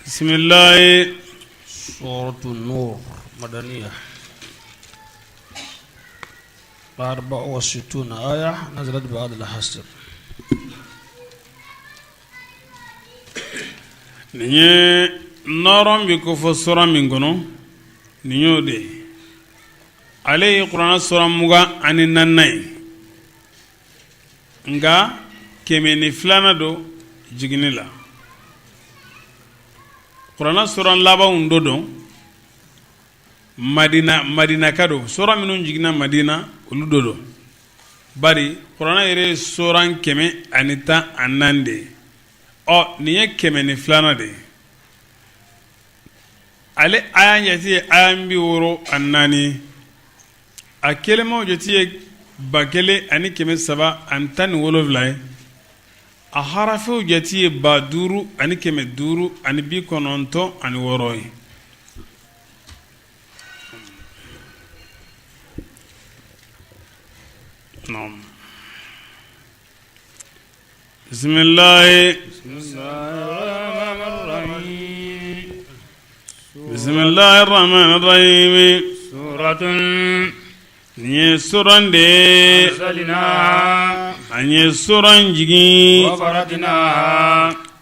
بسم الله. سورة النور مدنية 64 آية نزلت بعد الحسر. نيجي نورم بكفر سورة من كنو نيجي دي عليه القرآن سورة مغا عن الناناي nga kemeni flana do jigini la Qur'ana sura laba undodo Madina kado sura minun jigina Madina uludodo bari Qur'ana yere sura keme anita anande o niye kemeni flana de ale ayan yati ayan bi woro annani akele mo jati bakele ani keme saba antani wolovlay a harafu jati ba duru ani keme duru ani bi kononto ani woroy nam bismillahir rahmanir rahim suratun Nye suran de anye suran jigi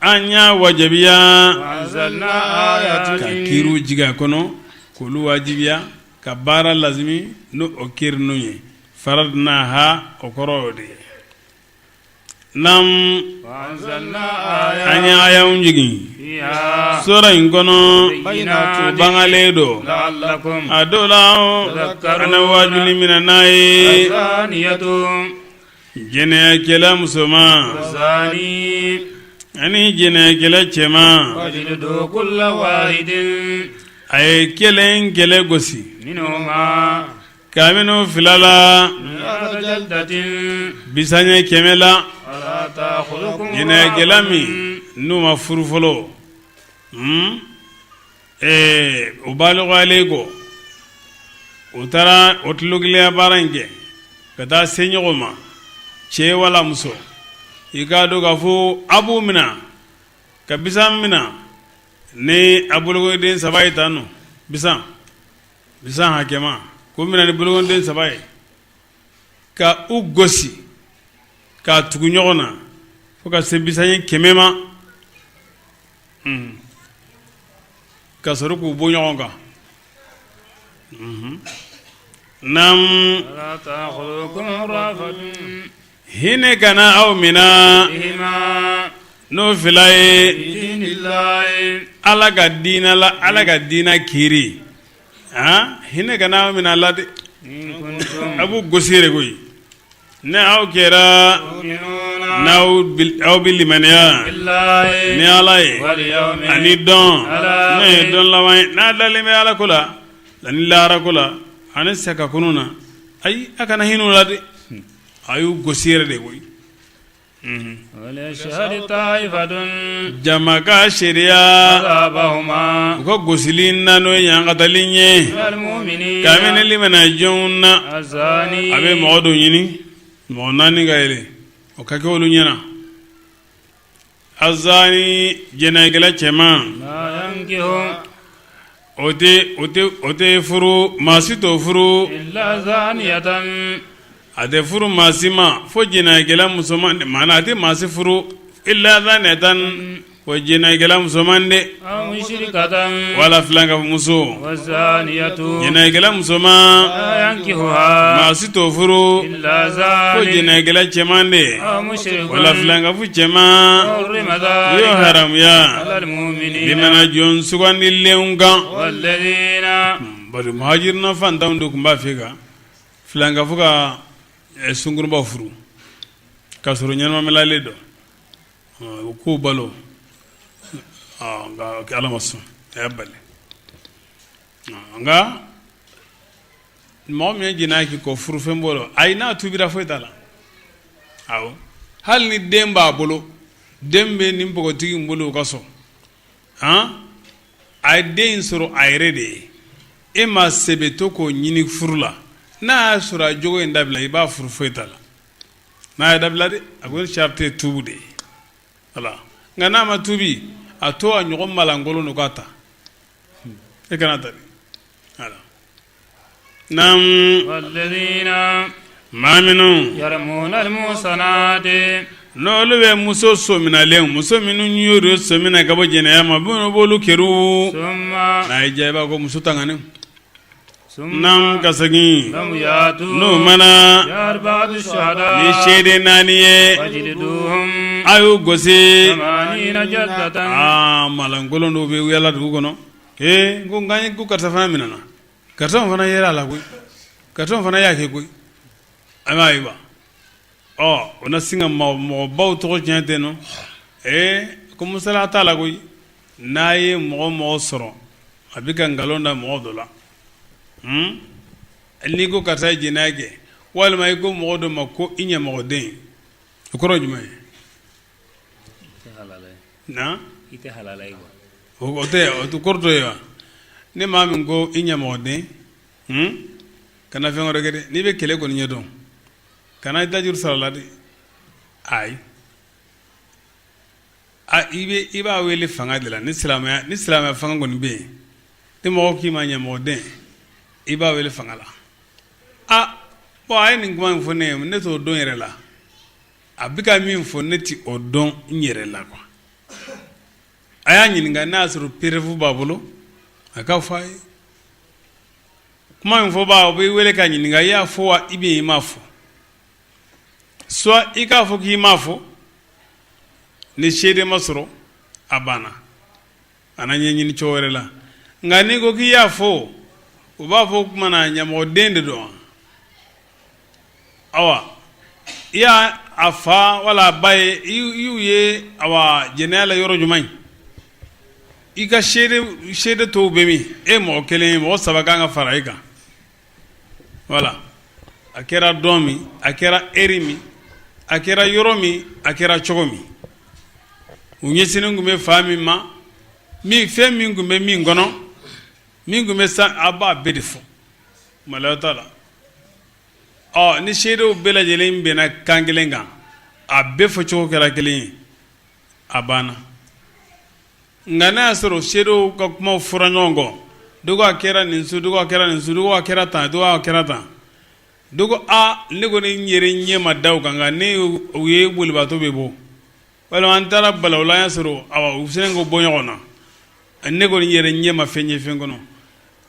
anya wajabiya ka kiru jiga kono kulu wajibiya ka bara lazimi no okir nunye faradna ha okorode nam anya ayam jigi sura inkono bangaledo adola ana wajuli minanaye jene kela musoma ani jene kela chema ay kele gosi kamino filala bisanye kemela jene kela mi numa furufolo ubaligo alego utara otlugile barange kada senyogoma che wala muso igado gafu abu mina kabisa mina ne abulugo den sabai tanu bisa hakema ko mina ne bulugo den sabai ka ugosi ka tugunyogona foka sebisanye kemema kasaruku bunyonga nam hine kana aw mina no filay alaga dina kiri ha hine kana aw mina lade abu gosire goy ne aw kera aw bil limaniya ni alay ani don ne don lawai na dalime ala kula lani lara kula ani saka kununa ay akana hinu lade ayu gosire de goy wala shahadi taifatun jamaka sharia abahuma ko gosilin nano yanga dalinye kamene limana jonna azani abe modo yini mo nani gayle o kake wolu nyana azani jena gela chema la yankihu ote furu masito furu illa zaniyatan ade furu masima fo jena gela musoman mana ate masifuru illa zaniyatan fo jena gela musoman de mushrikatan wala flanga muso wazaniyatu jena gela musoma yankihuha masito furu illa zan fo jena gela chemande wala flanga fu chema yo haram ya limana jon sugandi leunga walladina bari muhajirna fantam do kumba fega flanga fuka sunguru ba furu kasuru nyama melale do ko balo nga kala maso yabale nga mo me jina ki ko furu fembolo ayna tubira fo dala aw hal ni demba bolo dembe nimbo tigi mbolo kaso ha ay den suru ayrede e ma sebeto ko nyini furula na sura jogo ndabla iba furu fo dala na dabla de agol charte tubude wala nga nama tubi a to a ɲɔgɔn malangolo no ka ta e kana ta ala nam walladhina maa minnu yarmuna almusanati n'olu bɛ muso sominalen muso minnu y'olu somina ka bɔ jɛnɛya ma minnu b'olu kɛru summa n'a ye diya i b'a ko muso tanganen nam ka segin lam yatu n'o mana yarba'atu shuhada ni seede naani ye wajliduhum a y'u gosi thamanina jaldatan malangolon dɔw bɛ yala dugu kɔnɔ n ko nka ko karisa fana minɛna karisa fana yera a la koyi karisa fana y'a kɛ koyi a m'a ye ba o na sin ka mɔgɔbaw tɔgɔ tiɲɛ tɛ no ko musala t'a la koyi n'a ye mɔgɔ sɔrɔ a bɛ ka nkalon da mɔgɔ dɔ la n'i ko karisa ye jɛnɛya kɛ walima i ko mɔgɔ dɔ ma ko i ɲɛmɔgɔden o kɔrɔ jumɛn ye na i tɛ halala ye o tɛ o tɛ kɔrɔ dɔ ye wa ne maa min ko i ɲɛmɔgɔden kana fɛn wɛrɛ kɛ dɛ n'i bɛ kɛlɛ kɔni ɲɛ dɔn kana i dajuru sara la dɛ ayi i b'a wele fanga de la ni silamɛya fanga kɔni bɛ yen ni mɔgɔ k'i ma ɲɛmɔgɔden i b'a wele fanga la bon a ye nin kuma in fɔ ne ye ne t'o dɔn yɛrɛ la a bɛ ka min fɔ ne ti o dɔn n yɛrɛ la quoi a y'a ɲininka n'a y'a sɔrɔ perefu b'a bolo a ka fɔ a ye kuma min fɔ b'a o bɛ wele ka ɲininka i y'a fɔ wa i bɛ i m'a fɔ soit i k'a fɔ k'i m'a fɔ ni seede ma sɔrɔ a banna a na ɲɛɲini cogo wɛrɛ la nka n'i ko k'i y'a fɔ o b'a fɔ o tuma na ɲɛmɔgɔden de don awa i y'a fa wala a ba ye i y'u ye awa jɛnɛya la yɔrɔ jumɛn i ka seede tɔw bɛ min e mɔgɔ kelen ye mɔgɔ saba kan ka fara i kan wala a kɛra dɔn min a kɛra eri min a kɛra yɔrɔ min a kɛra cogo min u ɲɛsinnen tun bɛ fa min ma fɛn min tun bɛ min kɔnɔ min tun bɛ sa a b'a bɛɛ de fɔ maloya t'a la ni seedew bɛɛ lajɛlen bɛnna kan kelen kan a bɛɛ fɔ cogo kɛra kelen ye a banna nka n'a y'a sɔrɔ seedew ka kumaw fɔra ɲɔgɔn kɔ dogo a kɛra nin su dogo a kɛra nin su dogo a kɛra tan dogo a kɛra tan dogo ne kɔni n yɛrɛ ɲɛ ma da o kan nka ne u ye bolibaatɔ bɛ bɔ walima an taara balawu la an y'a sɔrɔ u sera k'o bɔ ɲɔgɔn na ne kɔni yɛrɛ ɲɛ ma fɛn ye fɛn kɔnɔ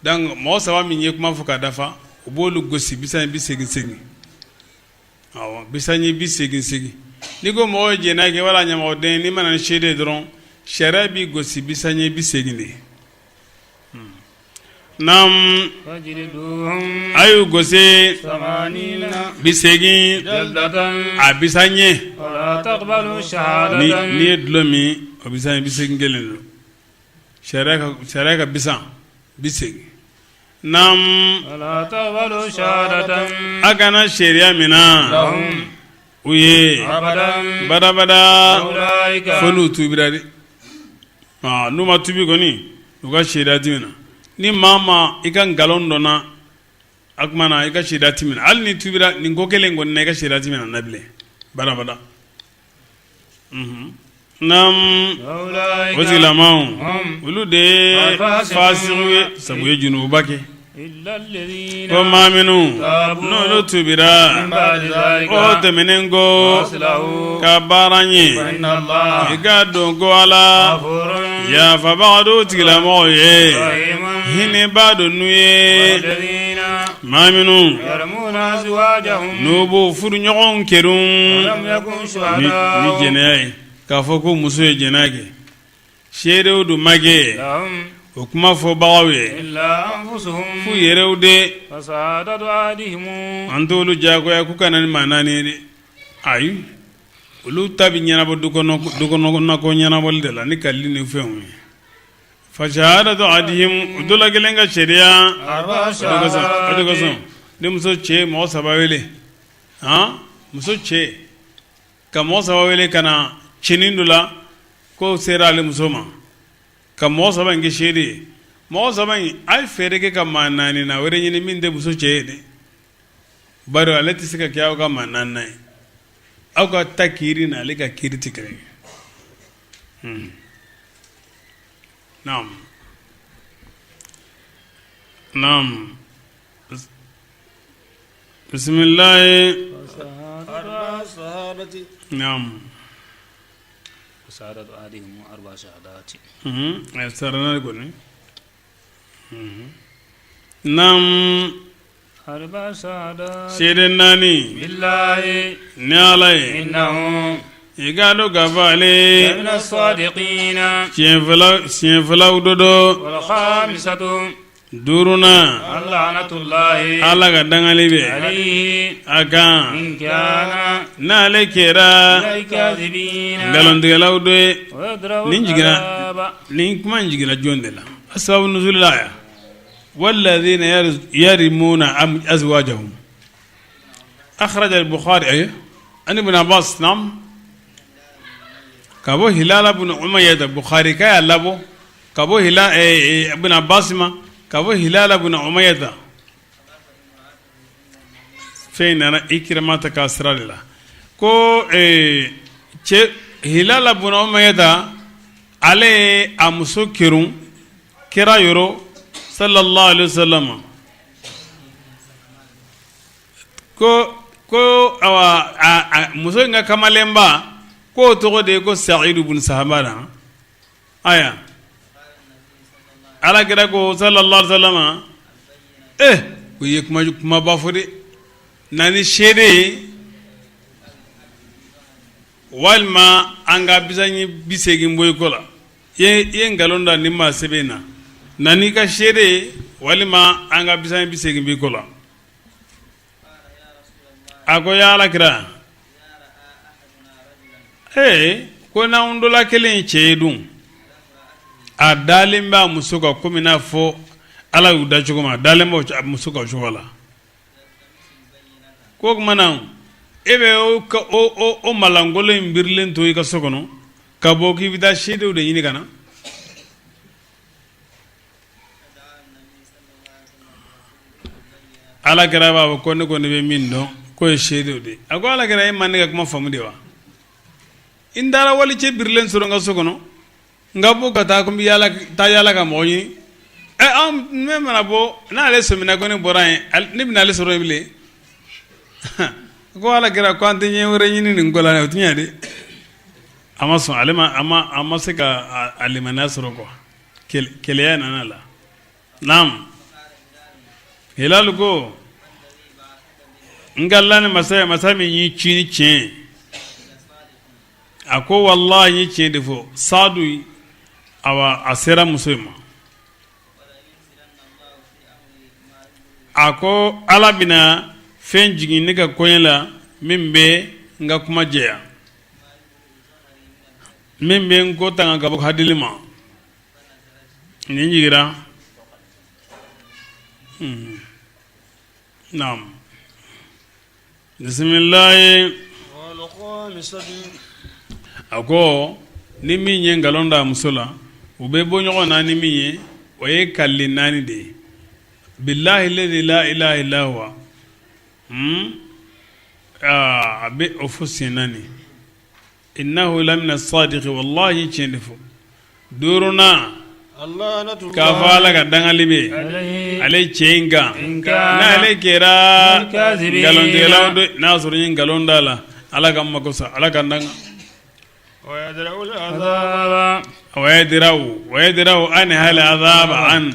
donc mɔgɔ saba min ye kuma fɔ ka dafa u b'olu gosi bisa bi segin awɔ bisa bi segin n'i ko mɔgɔ ye jɛnɛya kɛ wala ɲɛmɔgɔden n'i mana ni seede dɔrɔn sariya b'i gosi bisa bi segin de nam a y'u gosi bi segin a bisa ɲɛ n'i ye dulɔ min o bisa bi segin kelen don sariya ka bisa bi segin nam a kana sariya mina u ye badabada fo n'u tubira de n'u ma tubi kɔni u ka sariya dimina ni maa ma i ka nkalon dɔnna a kuma na i ka sariya timina hali ni tubira nin ko kelen kɔni na i ka sariya timina na bilen badabada nam o tigilamaw olu de ye fasigiw ye sabu ye junububa kɛ ko maa minnu n'olu tubira o tɛmɛnen ko ka baara ɲɛ i ka dɔn ko Ala yafabaga don tigilamɔgɔw ye hinɛba don n'u ye maa minnu n'u b'o furuɲɔgɔnw kɛrun ni jɛnɛya ye k'a fɔ ko muso ye jɛnɛya kɛ seedew dun ma kɛ o kuma fɔbagaw ye f'u yɛrɛw de an t'olu diyagoya k'u kana ni maa naani ye dɛ ayi olu ta bɛ ɲɛnabɔ du kɔnɔ ko ɲɛnabɔli de la ni kalili ni fɛnw ye fashahadatu adihim dɔ la kelen ka sariya o de kosɔn ni muso cɛ mɔgɔ saba wele muso cɛ ka mɔgɔ saba wele ka na cɛnin dɔ la ko sera ale muso ma ka mɔgɔ saba in kɛ seede ye mɔgɔ saba in a ye fɛɛrɛ kɛ ka maa naani na wɛrɛ ɲini min tɛ muso cɛ ye dɛ bari ale tɛ se ka kɛ aw ka maa naani na ye aw ka ta kiiri na ale ka kiiri tɛ kelen ye نعم نعم بسم الله أربع شهادة نعم وشهادة أحدهم 4 شهادات سرنا نقول نعم 4 شهادات سيدناني بالله نالي إنه يقالوا قفالي من الصادقين سينفلاو دودو والخامسة دورنا اللعنة الله على قدنغالي بي عليه أكان إن كان نالي كيرا من الكاذبين قالوا ديلاو دوي ويدروا نينجينا العذاب لينك ما نجينا جون ديلا أسباب النزول الآية والذين يرمون أزواجهم أخرج البخاري عن ابن عباس نعم كابو هلال ابن أمية البخاري كاي لابو كابو هلال ابن عباس ما كابو هلال ابن أمية فين أنا إكرامات كاسرة لله كو هلال ابن أمية عليه أمسو كيرون كرا يرو صلى الله عليه وسلم ko awa muso nga kamalemba ko togo de ko Sa'id ibn Sahabana aya ala kira ko sallallahu alaihi wasallam ko kuma ba fode nani shede walma anga bisanyi bisegi mboy kola ye ngalonda nimma sebena nani ka shede walma anga bisanyi bisegi mbi kola ako ya ala kira ko na undola kelen cedun a dalin ba musuka kuma na fo ala yuda chuguma dalin ba musuka chugala ko kuma nan ebe o malangolo imbirlen to ika sokono ka boki vida shede de yini kana ala kira ba ko ne be min do ko shede de ako ala kira man ne kuma famu de wa indara wali ce birlen suru nga sokono nga bo kata ko yala ta yala ka moyi am me mana bo na le semina ko ne boran ni bina le soro bile ko ala kira ko ante nyewre nyini ni ngola na tinya de ama so alima ama se ka alima na soro ko keleya na la nam hilal ko ngalla ne masami yi chini chen ako wallahi yi chen defo sadu awa asera musulma ako alabina fen jigin ne ka koyela mimbe nga kuma jeya mimbe ngo tanga gabo hadilima ni njigira naam bismillah ako ni min ye ngalonda musola ube bo ɲɔgɔn na ni min ye o ye kalli naani de ye billahi alladhi la ilaha illa huwa a be o fo sen naani innahu lamina sadiqi wallahi tiɲɛ de fo duruna k'a fɔ ala ka dangali be ale cɛ in kan n'ale kɛra ngalontigɛlaw n'a sɔrɔ n ye ngalon da la ala ka mago sa ala ka danga ويدروا أن هل عذاب عن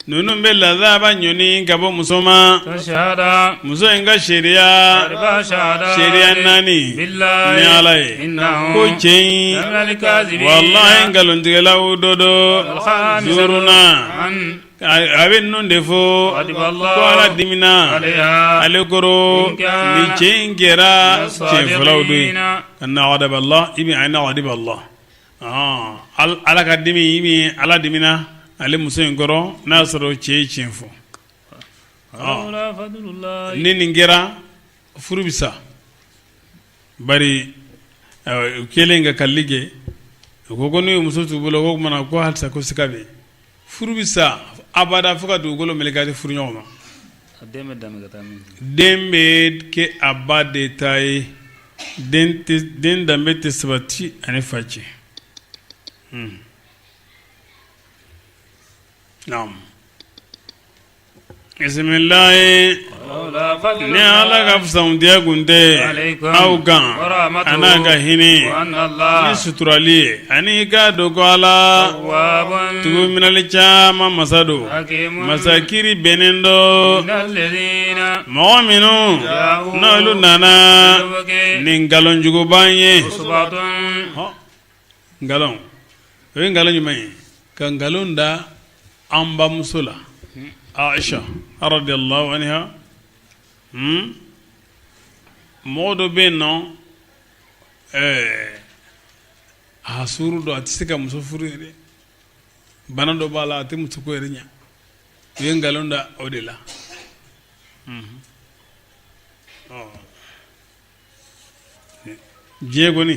نونم بالعذاب نيوني كابو مسوما مسو إنغا شريعة ناني نيالاي كوچين والله إنغا لنتغلاو دودو زورنا abin nun defo ko ala dimina ale koro ni chen gera chen flawdu kana wadab Allah ibi ana wadab Allah ala kadimi ibi ala dimina ale musen goro nasoro che chen fo ni ningera furubisa bari kelenga kallige ko gonu muso tubulo ko mana ko halsa ko sikabe furubisa abada fuka dugolo melegati furu ɲɔgɔn ma den bɛ kɛ aba de ta ye den danbe tɛ sabati ani fa cɛ naam bisimilayi ولولا فضل ni ala ka fusamutiya kun tɛ عليكم aw kan ورحمته a n'a ka hinɛ وأن الله ni suturali ye ani i k'a dɔn ko ala تواب tugu minɛli caman masa don حكيم masa kiri bɛnnen dɔ إن الذين mɔgɔ minnu n'olu nana ni nkalonjuguba ye عصبة nkalon o ye nkalon jumɛn ye ka nkalon da an bamuso la Aisha radiyallahu anha mɔgɔ dɔ bɛ yen nɔ a suru dɔ a tɛ se ka muso furu yɛrɛ bana dɔ b'a la a tɛ muso ko yɛrɛ ɲɛ u ye nkalon da o de la diɲɛ kɔni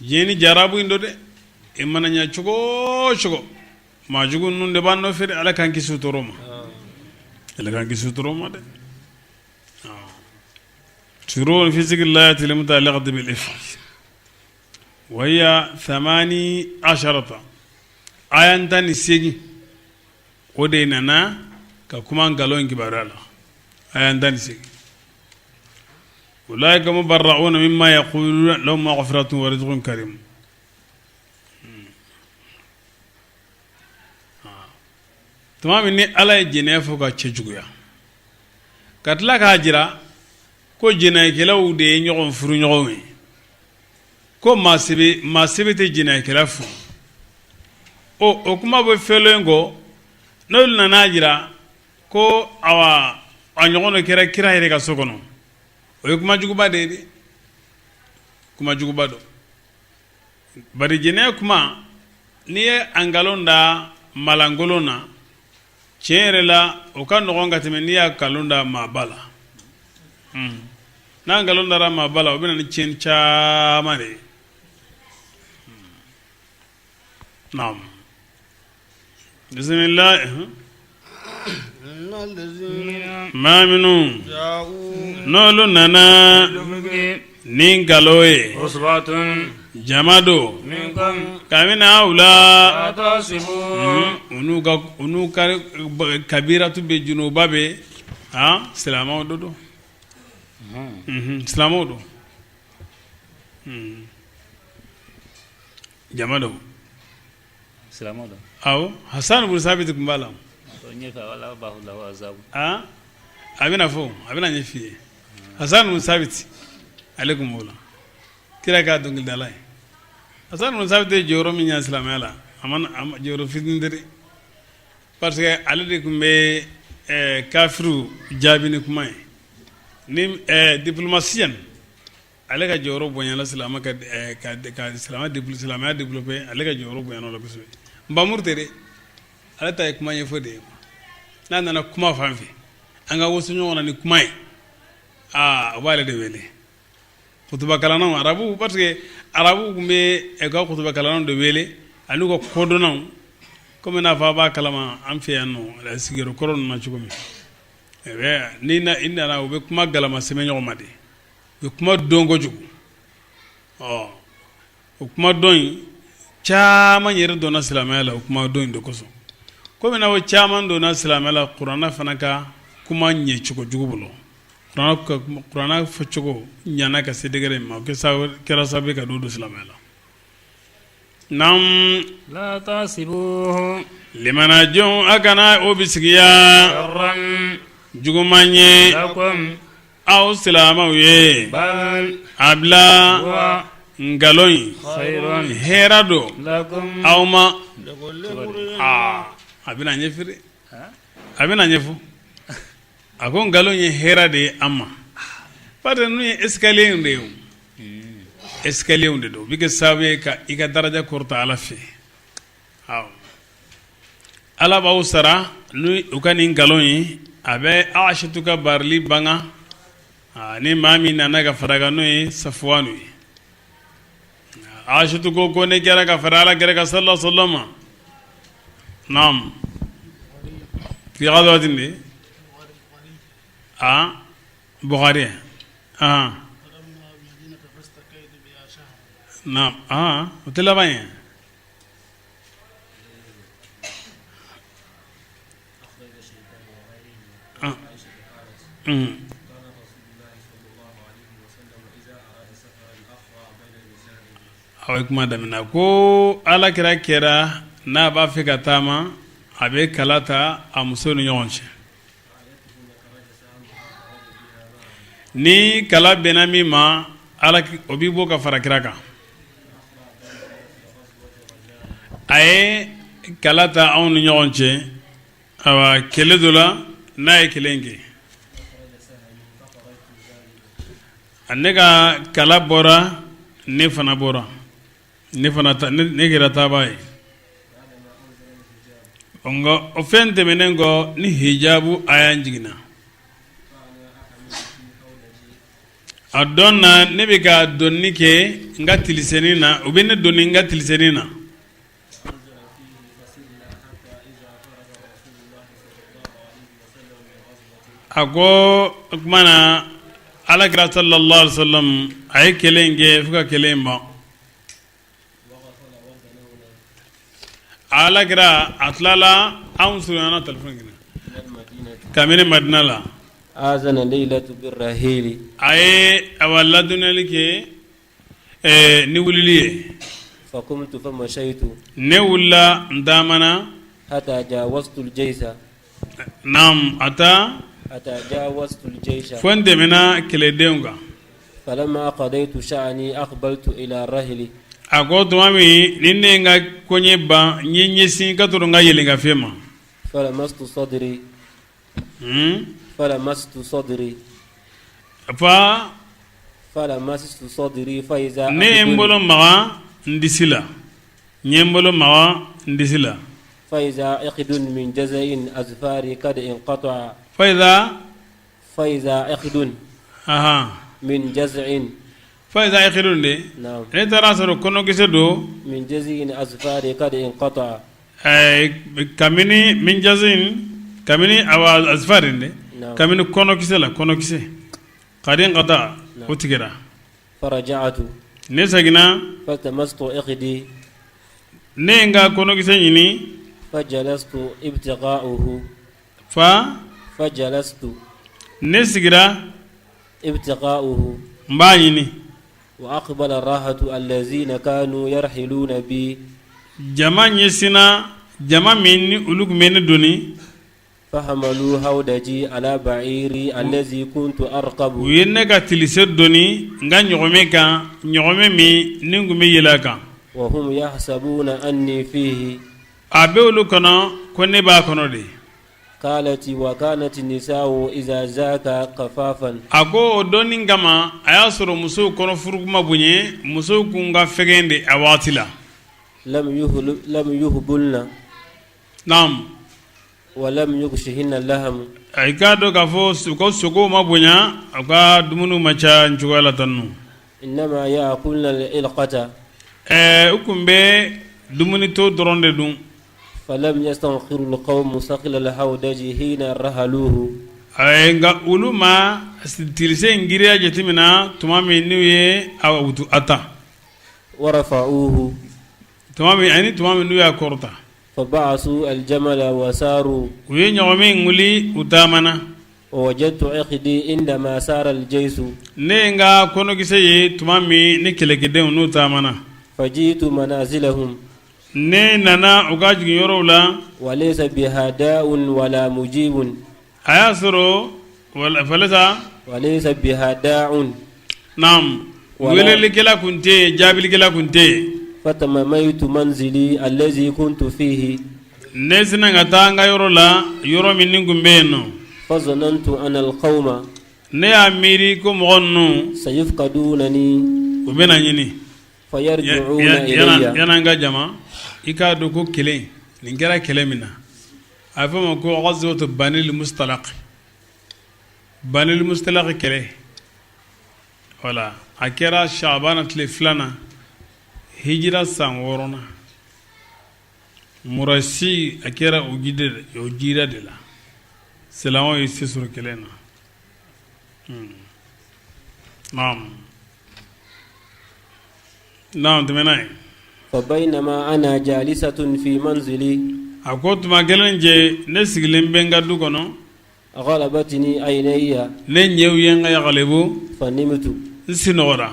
diɲɛ ni jarabu in don dɛ i mana ɲɛ cogo o cogo maa jugu ninnu de b'an nɔfɛ dɛ ala k'an kisi tɔɔrɔ ma ala k'an kisi tɔɔrɔ ma dɛ شروط في ذكر الله المتعلقة بالإفك وهي 18 آية تاني سيجي وديننا ككمان قالوا كبار الله آية تاني سيجي أولئك مبرعون مما يقولون لهم مغفرة ورزق كريم تمام إني الله يجينا فوق تشجويا كتلا هاجرا ko jinayikɛlaw de ye ɲɔgɔn furu ɲɔgɔn ye ko maa sebe tɛ jinayikɛla furu o kuma bɛ fɛlen kɔ n'olu nana jira ko awa a ɲɔgɔn dɔ kɛra kira yɛrɛ ka so kɔnɔ o ye kuma juguba de ye dɛ kuma juguba dɔ bari jinɛ kuma n'i ye a nkalon da malangolon na tiɲɛ yɛrɛ la o ka nɔgɔn ka tɛmɛ n'i y'a nkalon da maaba la n'a nkalon dara maaba la o bɛ na ni tiɲɛni caman de ye naam bisimila إن الذين maa minnu جاءوا n'olu nana ni nkalon ye عصبة jama don منكم kabini aw la لا تحسبوا unu ka kabiratu bɛ junuba bɛ silamɛw do don silamɛw don jama don سلام الله awɔ hasan bun sabiti tun b'a la ولا باه له عذاب a bɛna fɔ a bɛna ɲɛ f'i ye hasan bun sabiti ale tun b'o la kira k'a dɔnkilidala ye hasan bun sabiti ye jɔyɔrɔ min ɲɛ silamɛya la a ma jɔyɔrɔ fitinin tɛ dɛ parce que ale de tun bɛ kafiru jaabi ni kuma ye ni diplomasiyen ale ka jɔyɔrɔ bonyana silamɛ ka silamɛya développer ale ka jɔyɔrɔ bonyana o la kosɛbɛ nbamuru tɛ dɛ ale ta ye kuma ɲɛfɔ de ye n'a nana kuma fan fɛ an ka waso ɲɔgɔn na ni kuma ye o b'ale de wele kutuba kalannaw arabu parce que arabu tun bɛ ka kutuba kalannaw de wele ani ka kodɔnnaw komi n'a fɔ a b'a kalama an fɛ yan nɔ sigiyɔrɔ kɔrɔ ninnu na cogo min i nana u bɛ kuma galama sɛbɛn ɲɔgɔn ma de u bɛ kuma dɔn kojugu o kuma dɔn in caman yɛrɛ dɔnna silamɛya la o kuma dɔn in de kosɔn komi n'a fɔ caman dɔnna silamɛya la kuranɛ fana ka kuma ɲɛ cogo jugu bolo kuranɛ fɔ cogo ɲana ka se degere ma o kɛra sababu ka don silamɛya la naam لا تحسبوه limanadenw a kana o bisigiya شرا juguman ye لكم aw silamɛw ye بل a bila هو nkalon in خير hɛrɛ don لكم aw ma لكل امرئ a bɛna ɲɛfɔ dɛ a bɛna ɲɛfɔ a ko nkalon ye hɛrɛ de ye an ma parce que ninnu ye escalier de ye o escalier de don o bɛ kɛ sababu ye ka i ka daraja kɔrɔta ala fɛ awɔ ala b'aw sara ni u ka nin nkalon ye a bɛ Aishatu ka barili banga ni maa min nana ka fara kan n'o ye Safuwanu ye Aishatu ko ne kɛra ka fara ala kɛra ka sallallahu alaihi wasallam ma naam fi ghazwatin de Bukhari naam o tɛ laban ye awa kuma damina ko alakira kɛra n'a b'a fɛ ka taama a bɛ kala ta a muso ni ɲɔgɔn cɛ ni kala bɛnna min ma o b'i bɔ ka fara kira kan a ye kala ta anw ni ɲɔgɔn cɛ awa kɛlɛ dɔ la n'a ye kɛlɛ in kɛ ne ka kala bɔra ne fana bɔra ne kɛra taaba ye nka o fɛn tɛmɛnen kɔ ni hijabu aya jiginna a dɔn na ne bɛ ka dɔnni kɛ n ka tilisɛni na u bɛ ne donni n ka tilisɛni na a ko o tuma na alakira sallallahu alaihi wa sallam a ye kɛlɛ in kɛ fo ka kɛlɛ in ban alakira a tilala anw surunyana telefɔni kɛnɛ kabini madina la azana leilatu birrahili a ye awa ladonnali kɛ ni wulili ye fakumtu famashaitu ne wulila n taamana hatta jawastu aljaysa naam ata jawastu aljaysha fo n tɛmɛna kɛlɛdenw kan falamma qadaytu sha'ni aqbaltu ila rahili a ko tuma min ni ne n ka koɲɛ ban n ye ɲɛsin ka toro n ka yelenkafɛn ma falamastu sadri fa falamastu sadri fa iza ne ye n bolo maga n disi la n ye n bolo maga n disi la fa iza iqdun min jaza'in azfari kad inqata'a fa iza iqdun min jaz'in fa iza iqdun de na'am ne taara sɔrɔ kɔnɔkisɛ do min jaz'in azfari kad inqata'a kabini min jazin kabini awa azfarin de kabini kɔnɔkisɛ la kɔnɔkisɛ kadin qata o tigɛra faraja'tu ne seginna faltamastu iqdi ne ye n ka kɔnɔkisɛ ɲini fajalastu ibtigha'uhu fajalastu ne sigira ibtigha'uhu n b'a ɲini wa aqbala rahatu allazina kanu yarhiluna bi jama ɲɛsina jama min ni olu tun bɛ ne doni fahamalu hawdaji ala ba'iri allazi kuntu arqabu u ye ne ka tilise doni n ka ɲɔgɔmɛ kan ɲɔgɔmɛ min ni n tun bɛ yɛlɛ a kan wa hum yahsabuna anni fihi a bɛ olu kɔnɔ ko ne b'a kɔnɔ de qalati wa kanat nisa'u iza zaka kafafan a ko o dɔnni kama a y'a sɔrɔ musow kɔnɔ furuko ma bonya musow kun ka fɛgɛn de a waati la lam yuhbulna naam wa lam yughshihinna laham a k'a dɔn k'a fɔ ko sogow ma bonya a ka dumuniw ma ca n cogoya la tan nɔ innama ya'kulna al-ilqata u kun bɛ dumuni to dɔrɔn de dun falam yastankhiru al-qawmu saqila al-hawdaji hina rahaluhu nka olu ma tilise in giriya jatemina tuma min n'u ye a wutu a ta warafa'uhu tuma min n'u y'a kɔrɔta faba'asu al-jamala wa saru u ye ɲɔgɔmɛ in wuli u taamana wajadtu iqdi indama sara al-jaysu ne ye n ka kɔnɔkisɛ ye tuma min ni kɛlɛkɛdenw n'u taamana fajitu manazilahum ne nana u ka jiginyɔrɔw la walaysa biha da'un wala mujibun a y'a sɔrɔ falesa walaysa biha da'un naam welelikɛla kun tɛ yen jaabilikɛla kun tɛ yen fatamamaytu manzili allazi kuntu fihi ne sina ka taa n ka yɔrɔ la yɔrɔ min ni kun bɛ yen nɔ fazanantu ana alqawma ne y'a miiri ko mɔgɔ ninnu sayufqadunani u bɛna ɲini fayarji'una ilayya yana n ka jama i k'a dɔn ko kɛlɛ nin kɛra kɛlɛ min na a bɛ fɔ ma ko ghazwatu banil mustalaq kɛlɛ voilà a kɛra Shabana tile 2nan hijira san 6nan Murasi a kɛra o jira de la silamɛw ye se sɔrɔ kɛlɛ na naam tɛmɛna ye fabaynama ana jalisatun fi manzili a ko tuma kelen je ne sigilen bɛ n ka du kɔnɔ غلبتني عيني ne nyew yenga yaglebo فنمت nsinora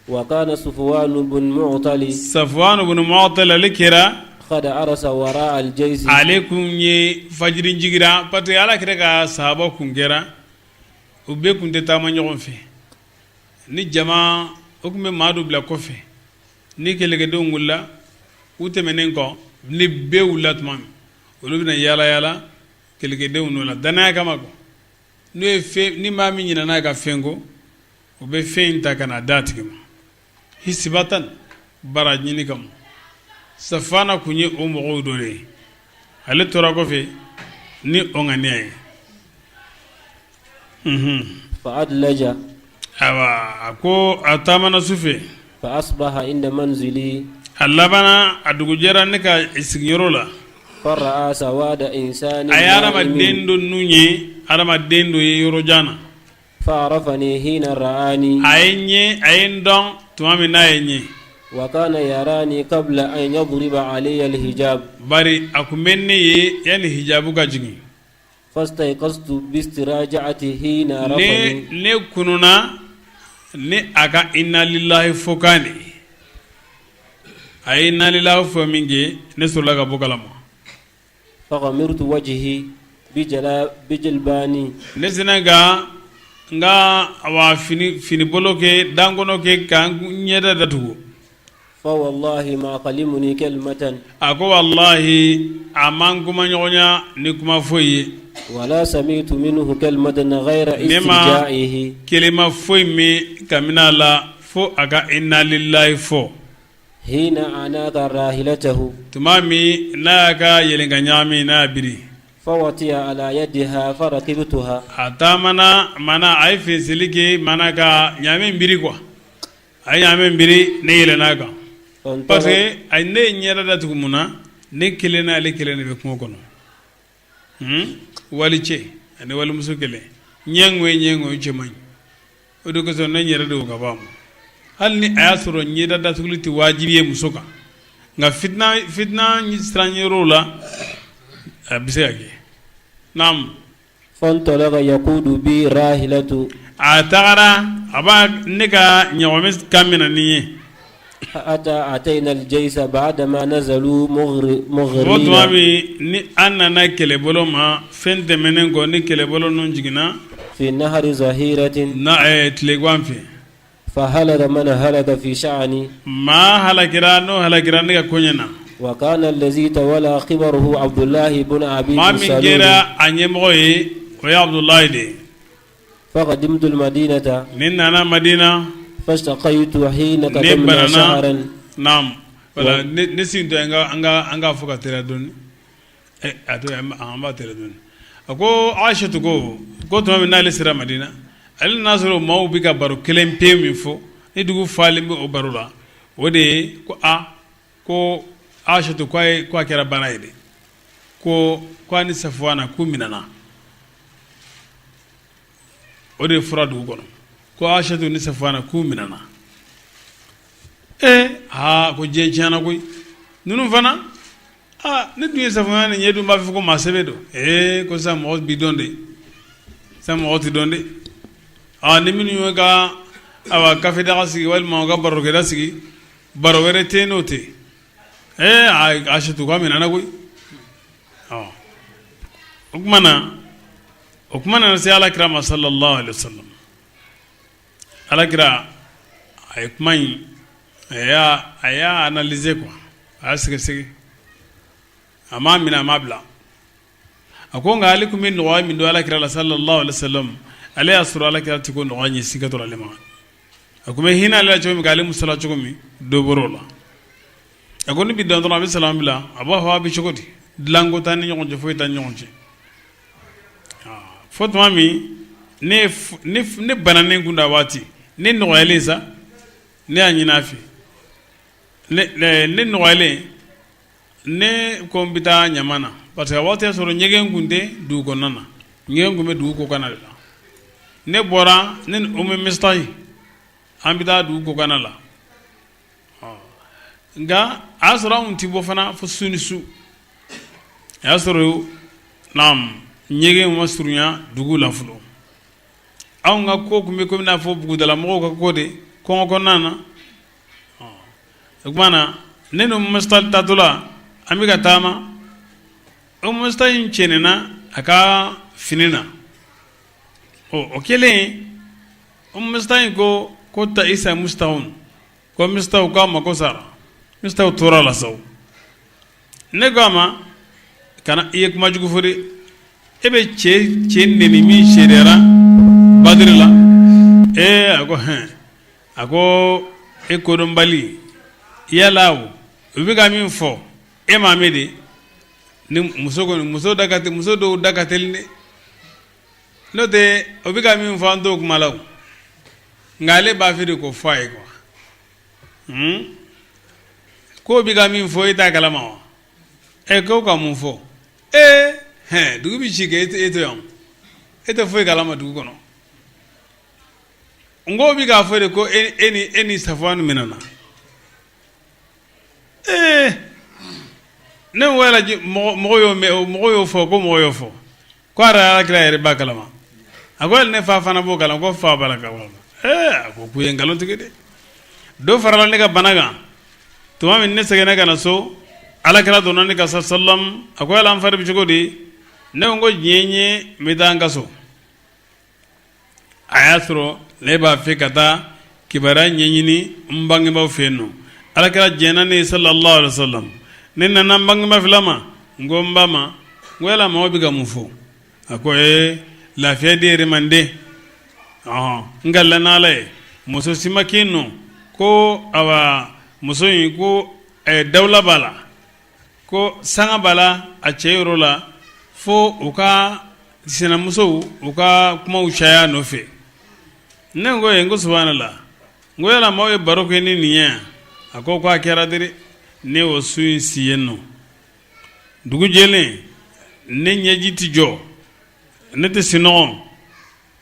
وكان صفوان بن معطل safwan ibn mu'tal likira قد عرس وراء الجيش alaikum ye fajirin jigira patu ala kire ka sahaba kungera ube kunte tama ɲɔgɔn fɛ ni jama o kun bɛ maadu bila kɔfɛ ni kɛlɛkɛdenw wulila u tɛmɛnen kɔ ni bɛɛ wulila tuma min olu bɛna yaala yaala kɛlɛkɛdenw n'o la danaya kama kɔ n'o ye fɛn ni maa min ɲinɛ n'a ye ka fɛn ko u bɛ fɛn in ta ka na d'a tigi ma hisibatan bara ɲini kama safana kun ye o mɔgɔw dɔ de ye ale tora kɔfɛ ni o ŋaniya ye فأدلج awa a ko a taamana su fɛ فأصبح عند منزلي a labana a dugujɛra ne ka sigiyɔrɔ la فرأى سواد إنسان a ye نائم adamaden dɔ nun ye adamaden dɔ ye yɔrɔ jan na فعرفني حين رآني a ye n ye a ye n dɔn tuma min n'a ye n ye وكان يراني قبل أن يضرب علي الحجاب bari a kun bɛ ne ye yanni hijabu ka jigin فاستيقظت باستراجعته حين ne عرفني ne kununa ni a ka inna lillahi fɔ kan de a ye inna lillahi fɔ min kɛ ne sɔrɔla ka bɔ kalama فغمرت وجهي بجلباني ne sina ka n ka awa fini bolo kɛ dankɔnɔ kɛ ka n ɲɛda datugu فوالله ما قلمني كلمة a ko wallahi a man kuma ɲɔgɔnya ni kuma foyi ye ولا سمعت منه كلمة غير استرجاعه kelima foyi min kamina la fo a ka inna lillahi fɔ حين أناق راحلته tuma min n'a y'a ka yelenka ɲagami n'a y'a biri فوطي على يدها فركبتها a taamana mana a ye finsili kɛ mana ka ɲaami biri kuwa a ye ɲaami biri ne yɛlɛn'a kan parce فانطلق que a ne ye ɲɛda datugu mun na ne kelen n'ale kelen de bɛ kungo kɔnɔ wali cɛ ani walimuso kelen ɲɛŋo ye cɛ man ɲi o de kosɔn ne yɛrɛ de o ka bɔ a ma hali ni a y'a sɔrɔ ɲɛda datuguli tɛ wajibi ye muso kan nka fitina siranyɔrɔw la a bɛ se ka kɛ naam فانطلق يقود بي راحلته a tagara a b'a ne ka ɲɔgɔnmɛ kan mina nin ye أتينا الجيش بعدما نزلوا o tuma مغرين min ni an nana kɛlɛbolo ma fɛn tɛmɛnen kɔ ni kɛlɛbolo ninnu jiginna في نهر زهيرة na tilegan fɛ فهلك من هلك في شعني maa halakira n'o halakira ne ka koɲɛ na وكان الذي تولى خبره عبد الله بن أبي maa min سلول kɛra a ɲɛmɔgɔ ye o ye abudulayi de ye فقدمت المدينة ni nana madina فاشتقيت حين ne قدمنا banana شهرا naam wala ne sin to an ka fɔ ka tɛrɛ dɔɔni a to an b'a tɛrɛ dɔɔni a ko aishatu ko tuma min n'ale sera madina ale n'a sɔrɔ maaw bɛ ka baro kelen pe min fɔ ni dugu falen bɛ o baro la o de ye ko aishatu ko a kɛra bana ye de ko a ni safuwana k'u minɛna o de ye fura dugu kɔnɔ ko aishatu ni safuwana k'u minɛna ko diɲɛ tiɲɛna koyi ninnu fana ne tun ye safuwana nin ye dun b'a fɔ ko maa sɛbɛ don ko sisan mɔgɔ b'i dɔn de sisan mɔgɔ tɛ dɔn de ni minnu y'o ka kafe daga sigi walima u ka barokɛda sigi baro wɛrɛ tɛ yen n'o tɛ aishatu k'a minɛna koyi o kuma nana se alakira ma sallallahu alaihi wa sallam alakira a ye kuma in a y'a analyser quoi a y'a sɛgɛsɛgɛ a m'a minɛ a m'a bila a ko nka ale tun bɛ nɔgɔya min don alakira la sallallahu alaihi wa sallam ale y'a sɔrɔ alakira tɛ ko nɔgɔya ɲɛ si ka tɔrɔ ale ma a ko n bɛ hinɛ ale la cogo min k'ale musala cogo min dɔ bɔr'o la a ko ni bi dɔn dɔrɔn a bɛ salamu bila a b'a fɔ a bɛ cogo di dilanko t'an ni ɲɔgɔn cɛ foyi t'an ni ɲɔgɔn cɛ fo tuma min ne bananen kun da waati ne nɔgɔyalen sa ne y'a ɲini a fɛ ne nɔgɔyalen ne ko n bɛ taa ɲama na parce que a waati y'a sɔrɔ ɲɛgɛn kun tɛ dugu kɔnɔna na ɲɛgɛn kun bɛ dugu kɔkanna de la ne bɔra ne ni Umu Mistahi an bɛ taa dugu kɔkanna la nka a y'a sɔrɔ an tun tɛ bɔ fana fo su ni su a y'a sɔrɔ naam ɲɛgɛn ma surunya dugu la fɔlɔ anw ka ko tun bɛ komi n'a fɔ bugudala mɔgɔw ka ko de kɔngɔ kɔnɔna na o kumana ne ni Umu tatɔ la an bɛ ka taama Umu in cɛnɛna a ka fini na o kɛlen Umu in ko ta isa Mustahun ko Mustahu k'a ma ko sara Mustahu tora la saw ne ko a ma kana i ye kuma jugu fɔ de e bɛ cɛ neni min sariyara Badiri la a ko hɛn a ko e kodɔnbali yala o bɛ ka min fɔ e maa mɛ de ni muso dɔw da ka teli de n'o tɛ o bɛ ka min fɔ an t'o kuma la o nka ale b'a fɛ de ko fɔ a ye ko bɛ ka min fɔ e t'a kalama wa k'o ka mun fɔ dugu bɛ ci kɛ e to yan e tɛ foyi kalama dugu kɔnɔ n ko bɛ k'a fɔ de ko e ni Safwan minɛna ne wala mɔgɔ y'o fɔ ko Alakira yɛrɛ b'a kalama a ko hali ne fa fana b'o kalama ko fa b'a la kalama a ko k'u ye nkalon tigɛ de dɔ farala ne ka bana kan tuma min ne sɛgɛnna ka na so Alakira donna ne ka sallam a ko yala an fari bɛ cogo di ne ko diɲɛ n bɛ taa n ka so a y'a sɔrɔ ne b'a fɛ ka taa kibaruya ɲɛɲini n bangebaaw fɛ yen nɔ Alakira jɛnna ne sallallahu alaihi wasallam ne nana n bangebaa fila ma n ko n ba ma n ko yala mɔgɔ bɛ ka mun fɔ a ko lafiya di yɛrɛ man den n ka lanala ye muso si ma k'i nɔ ko awa muso in ko dawula b'a la ko sanga b'a la a cɛ yɔrɔ la fo u ka sinamusow u ka kumaw caya nɔfɛ ne ko n ko subhanallah n ko yala maaw ye baro kɛ ni nin ye a ko a kɛra de ne o su in si yen nɔ dugu jɛlen ne ɲɛji tɛ jɔ ne tɛ sinɔgɔ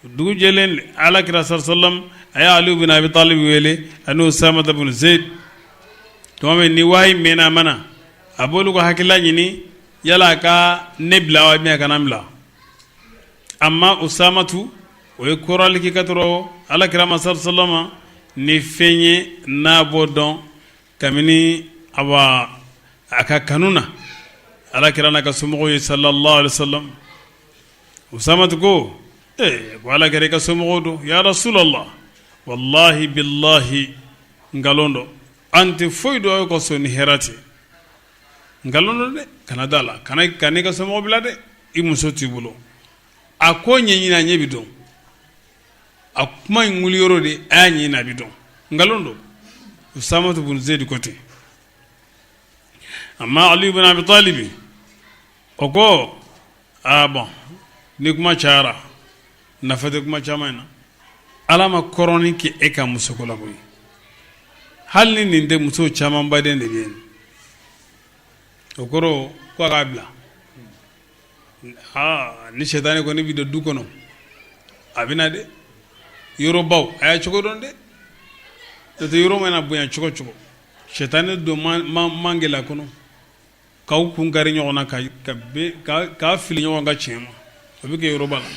dugu jɛlen Alakira sallam a ye Ali bin Abi Talib wele ani Usama bin Zaid tuma min ni wahayi mɛnna a mana a b'olu ka hakilila ɲini yala a ka ne bila wa bien a kana n bila amma Usamatu o ye kɔrɔli kɛ ka sɔrɔ Alakira sallam ni fɛn ye n'a b'o dɔn kabini a ka kanu na Alakira n'a ka somɔgɔw ye sallallahu alaihi wasallam Usamatu ko ko Alakira ka somɔgɔw don ya Rasulallah wallahi billahi ngalon dɔ an tɛ foyi dɔn aw ka so ni hɛrɛ tɛ ngalon dɔ dɛ kana da la ka ne ka somɔgɔw bila dɛ i muso t'i bolo a ko ɲɛɲini a ɲɛ bi dɔn a kuma in wuliyɔrɔ de a y'a ɲɛɲini a bi dɔn ngalon dɔ Usamatu bin Zaid ko ten amma Ali bin Abi Talib o ko bon ni kuma cayara nafa tɛ kuma caman in na Ala ma kɔrɔni kɛ e ka musoko la koyi hali ni nin tɛ muso caman baden de bɛ yen o kɔrɔ ko a k'a bila ni sɛtani kɔni bɛ don du kɔnɔ a bɛ na dɛ yɔrɔbaw a y'a cogo dɔn dɛ n'o tɛ yɔrɔ mana bonya cogo cogo sɛtani don man gɛlɛ a kɔnɔ k'aw kun kari ɲɔgɔn na k'a fili ɲɔgɔn ka tiɲɛ ma o bɛ kɛ yɔrɔba la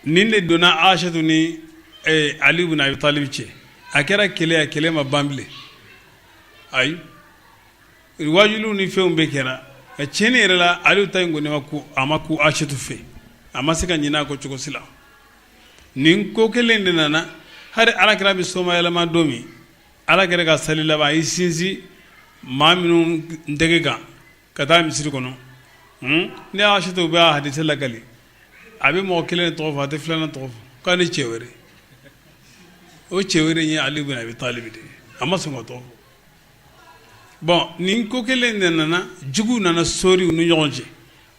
nin de donna Aishatu ni Ali bin Abi Talib cɛ a kɛra kɛlɛ a kɛlɛ ma ban bilen ayi wajilu ni fɛnw bɛɛ kɛra a tiɲɛni yɛrɛ la Ali ta in kɔni a ma ku Aishatu fɛ a ma se ka ɲinɛ a kɔ cogo si la nin ko kelen de nana hali Alakira bɛ soma yɛlɛma don min Alakira ka sali laban a y'i sinsin maa minnu tɛgɛ kan ka taa misiri kɔnɔ ne Aishatu bɛ a hadise lagali a bɛ mɔgɔ kelen tɔgɔ fɔ a tɛ filanan tɔgɔ fɔ k'a ni cɛ wɛrɛ o cɛ wɛrɛ ye Ali bin Abi Talib de ye a ma sɔn ka tɔgɔ fɔ bon nin ko kelen de nana juguw nana sori u ni ɲɔgɔn cɛ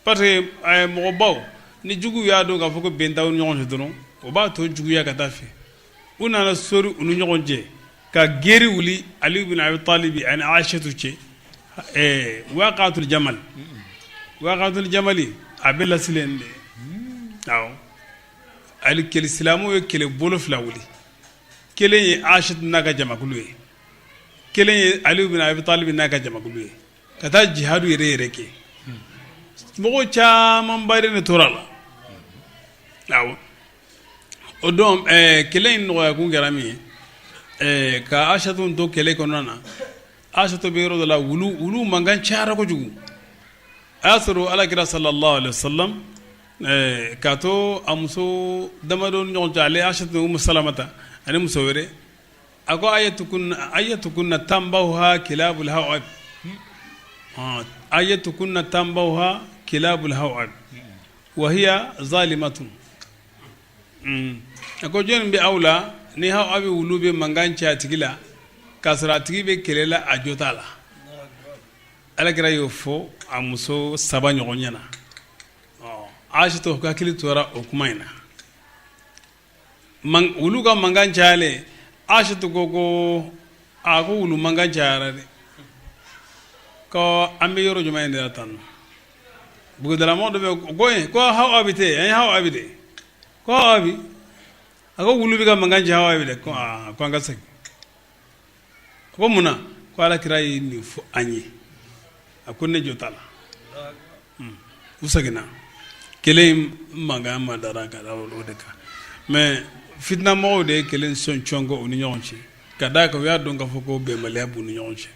parce que mɔgɔbaw ni juguw y'a dɔn k'a fɔ ko bɛn t'aw ni ɲɔgɔn cɛ dɔrɔn o b'a to juguya ka taa fɛ u nana sori u ni ɲɔgɔn cɛ ka geri wuli Ali bin Abi Talib ani Aishatu cɛ waqatul jamal a bɛ lasilen de awɔ ali kɛlɛ silamɛw ye kɛlɛ bolo fila wuli kelen ye Aishatu n'a ka jamakulu ye kelen ye Ali bin Abi Talib n'a ka jamakulu ye ka taa jihadu yɛrɛ kɛ mɔgɔ caman ba de tora la awɔ o don kɛlɛ in nɔgɔya kun kɛra min ye ka Aishatu to kɛlɛ kɔnɔna na Aishatu bɛ yɔrɔ dɔ la wulu mankan cayara kojugu a y'a sɔrɔ Alakira sallallahu alaihi wasallam k'a to a muso damadɔ ni ɲɔgɔn cɛ ale Aishatu Umu Salamata ani muso wɛrɛ a ko ayatukunna tanbawha kilabul hawab ayatukunna tanbawha kilabul hawab wa hiya zalimatun a ko jɔnni bɛ aw la ni hawab wulu bɛ mankan cɛ a tigi la k'a sɔrɔ a tigi bɛ kɛlɛ la a jo t'a la Alakira y'o fɔ a muso 3 ɲɔgɔn ɲɛna Aishatu ko hakili tora o kuma in na wulu ka mankan cayalen Aishatu ko wulu mankan cayara dɛ ko an bɛ yɔrɔ jumɛn de la tan bugudalamɔgɔ dɔ bɛ ko hawa bi te an ye hawa bi de ko hawa bi a ko wulu bɛ ka mankan caya hawa bi de ko an ka segin ko mun na ko Alakira ye nin fɔ an ye a ko ne jo t'a la u seginna kelen mankan ma dara ka da o de kan mais fitna mɔgɔw de ye kelen sɔn cɔngɔ u ni ɲɔgɔn cɛ ka da kan u y'a dɔn k'a fɔ ko bɛnbaliya b'u ni ɲɔgɔn cɛ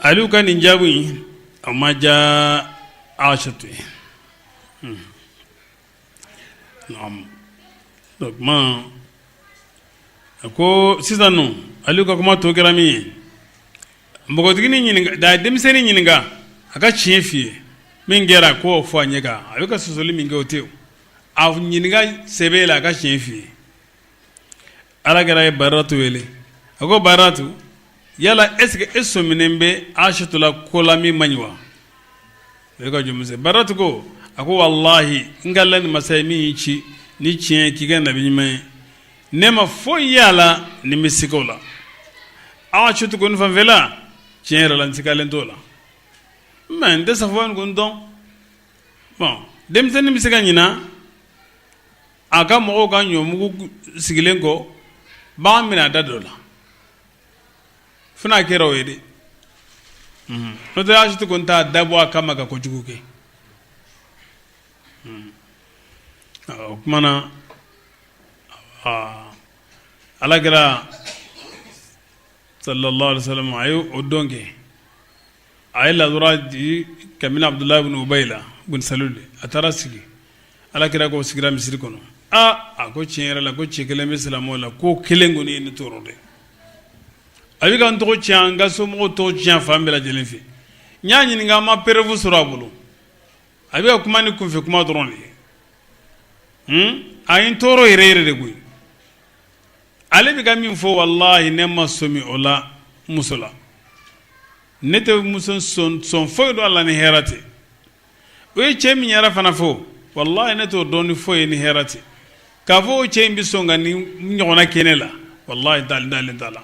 Aliyu ka nin jaabi in a ma diya Aishatu ye o tuma a ko sisan nɔ Aliyu ka kuma tɔ kɛra min ye npogotiginin ɲininka da denmisɛnnin ɲininka a ka tiɲɛ f'i ye min kɛra k'o fɔ a ɲɛ kan a bɛ ka sɔsɔli min kɛ o tɛ o a ɲininka sɛbɛ la a ka tiɲɛ f'i ye Alakira ye Bariratu wele a ko Bariratu yala est ce que e sɔminen bɛ Aishatu la ko la min man ɲi wa o ka jɔnmuso Bariratu ko a ko wallahi n ka Ala ni masa ye min y'i ci ni tiɲɛ k'i kɛ nabi ɲuman ye ne ma foyi y'a la ni bɛ siga o la Aishatu ko nin fanfɛla tiɲɛ yɛrɛ la n sigalen t'o la mais n tɛ Safwan ko n dɔn bon denmisɛnnin bɛ se ka ɲina a ka mɔgɔw ka ɲɔmugu sigilen kɔ bagan bɛna da dɔ la fana kɛra o ye dɛ n'o tɛ Aishatu ko n t'a dabɔ a kama ka kojugu kɛ o kuma na Alakira sallallahu alaihi wasallam a ye o don kɛ a ye ladura di kabini Abdulahi ibn Ubay la ibn Salul a taara sigi Alakira ko sigira misiri kɔnɔ a ko tiɲɛ yɛrɛ la ko cɛ kelen bɛ silamɛw la ko kelen kɔni ye ne tɔɔrɔ dɛ a bɛ ka n tɔgɔ tiɲɛ n ka somɔgɔw tɔgɔ tiɲɛ fan bɛɛ lajɛlen fɛ n y'a ɲininka n ma preuve sɔrɔ a bolo a bɛ ka kuma ni kunfɛ kuma dɔrɔn de ye a ye n tɔɔrɔ yɛrɛ yɛrɛ de koyi ale bɛ ka min fɔ wallahi ne ma sɔmi o la muso la ne tɛ muso sɔn foyi dɔn a la ni hɛrɛ tɛ o ye cɛ min yɛrɛ fana fɔ wallahi ne t'o dɔn ni foyi ye ni hɛrɛ tɛ k'a fɔ o cɛ in bɛ sɔn ka ni ɲɔgɔnna kɛ ne la wallahi dalen t'a la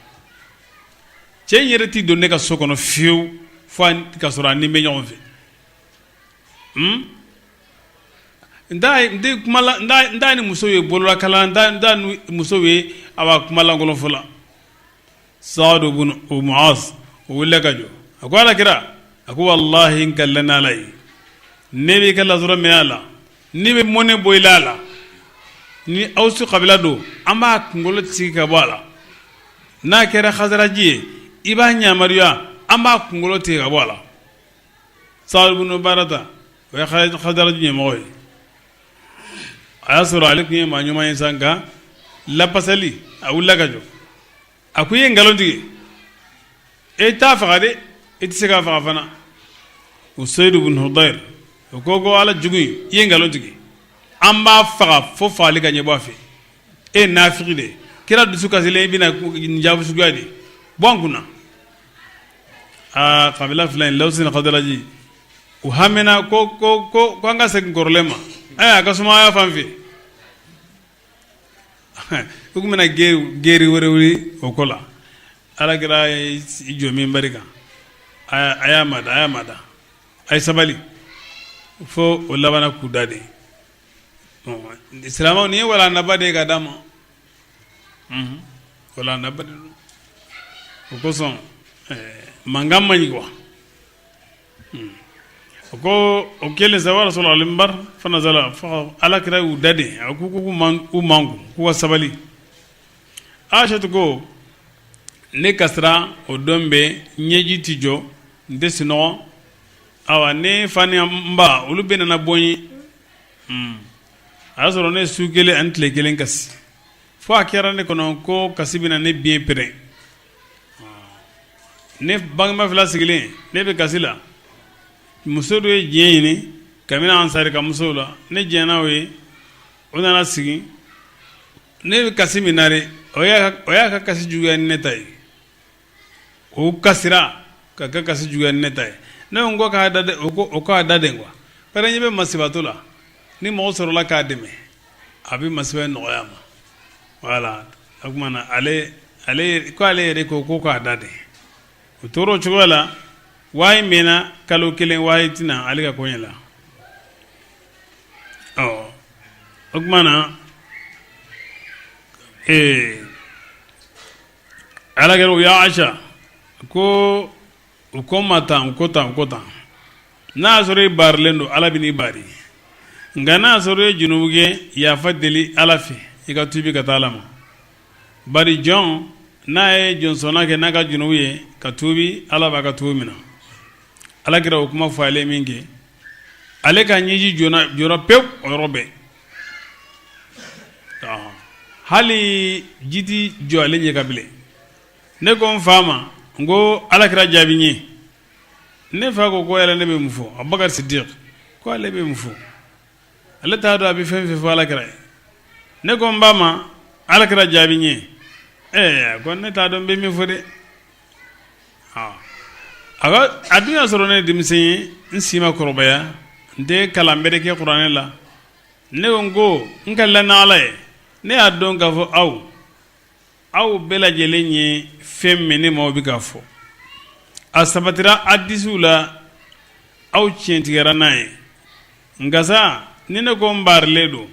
cɛ in yɛrɛ tɛ don ne ka so kɔnɔ fiyewu fo ka sɔrɔ a ni bɛ ɲɔgɔn fɛ n t'a ni muso ye bololakalan n t'a ni muso ye a b'a kuma lankolon fɔ la Saadu ibn Muaz o wulila ka jɔ a ko Alakira a ko wallahi n kale n'Ala ye ne b'i ka lasɔrɔ minɛ a la ne bɛ mɔnɛ bɔ i la a la ni aw su kabila don an b'a kunkolo sigi ka bɔ a la n'a kɛra Khazaraji ye i b'a yamaruya an b'a kunkolo tigɛ ka bɔ a la Saadu ibn Barata o ye Khazaraji ɲɛmɔgɔ ye a y'a sɔrɔ ale tun ye maa ɲuman ye sa nka lapasali a wulila ka jɔ a ko i ye nkalon tigɛ e t'a faga dɛ e tɛ se k'a faga fana Usaid ibn Hudayr o ko ala jugu i ye nkalon tigɛ an b'a faga fo fagali ka ɲɛ bɔ a fɛ e nafigi de kira dusu kasilen i bɛna nin jaabi suguya de bɔ an kunna kabila fila in Lawsi ni Khazaraji u hamina ko an ka segin kɔrɔlen ma a ka sumaya fan fɛ u tun bɛna geri wɛrɛ wuli o ko la Alakira ye i jɔ min bari kan a y'a mada a ye sabali fo o labanna k'u da de silamɛw nin ye walanda de ye ka d'a ma walanda de don o kosɔn mankan man ɲi quoi ko o kelen sa wa rasulullah limbar fa nazala fa ala kira u dade ku mangu ku sabali Aisha ko ne kasra o dombe nyeji tijo ndesino awa ne fani mba ulu bena na bonyi asoro ne sugele antle kelen kasi fo akera ne kono ko kasibina ne bien pere ne bangma fila sigile ne be kasila muso do jeyini kamina ansari ka muso la ne jena we onana sigi ne be kasiminare oya ka kasi juya ne tay o kasira ka kasi juya ne tay ne ngo ka dade o ka dade ngwa pare nyebe masibatula ni mo soro la ka deme abi masiba no yama wala agmana ale ko ale re ko ka dade o toro chugola way mena kalo kelen way tina ale ka konyela agmana ala gero ya Aisha ko ukomata ukota na sore barlendo ala bini bari ngana sore junubuge ya fadeli alafi ika tubi katalama bari John na Johnsona ke naga junubuye ka tubi ala ba ka tubina ala gira kuma fale minge ale ka nyiji jona pew orobe hali jiti jo ale nye kabile ne ko fama ngo ala kira jabinye ne fa ko yala ne be mufo Abubakar Siddiq ko ale be mufo ala ta do abi fen fe ala kira ne ko mbama ala kira jabinye ko ne ta do be mi fo de aga adunya soro ne dimsin nsima korobaya nde kalambere ke qur'an la ne ngo ngalla na ala ne adon ga fo aw bela jelenye femme ne mo bi ga fo asabatira adisula aw cientigara nae ngasa ni ne ko mbarle do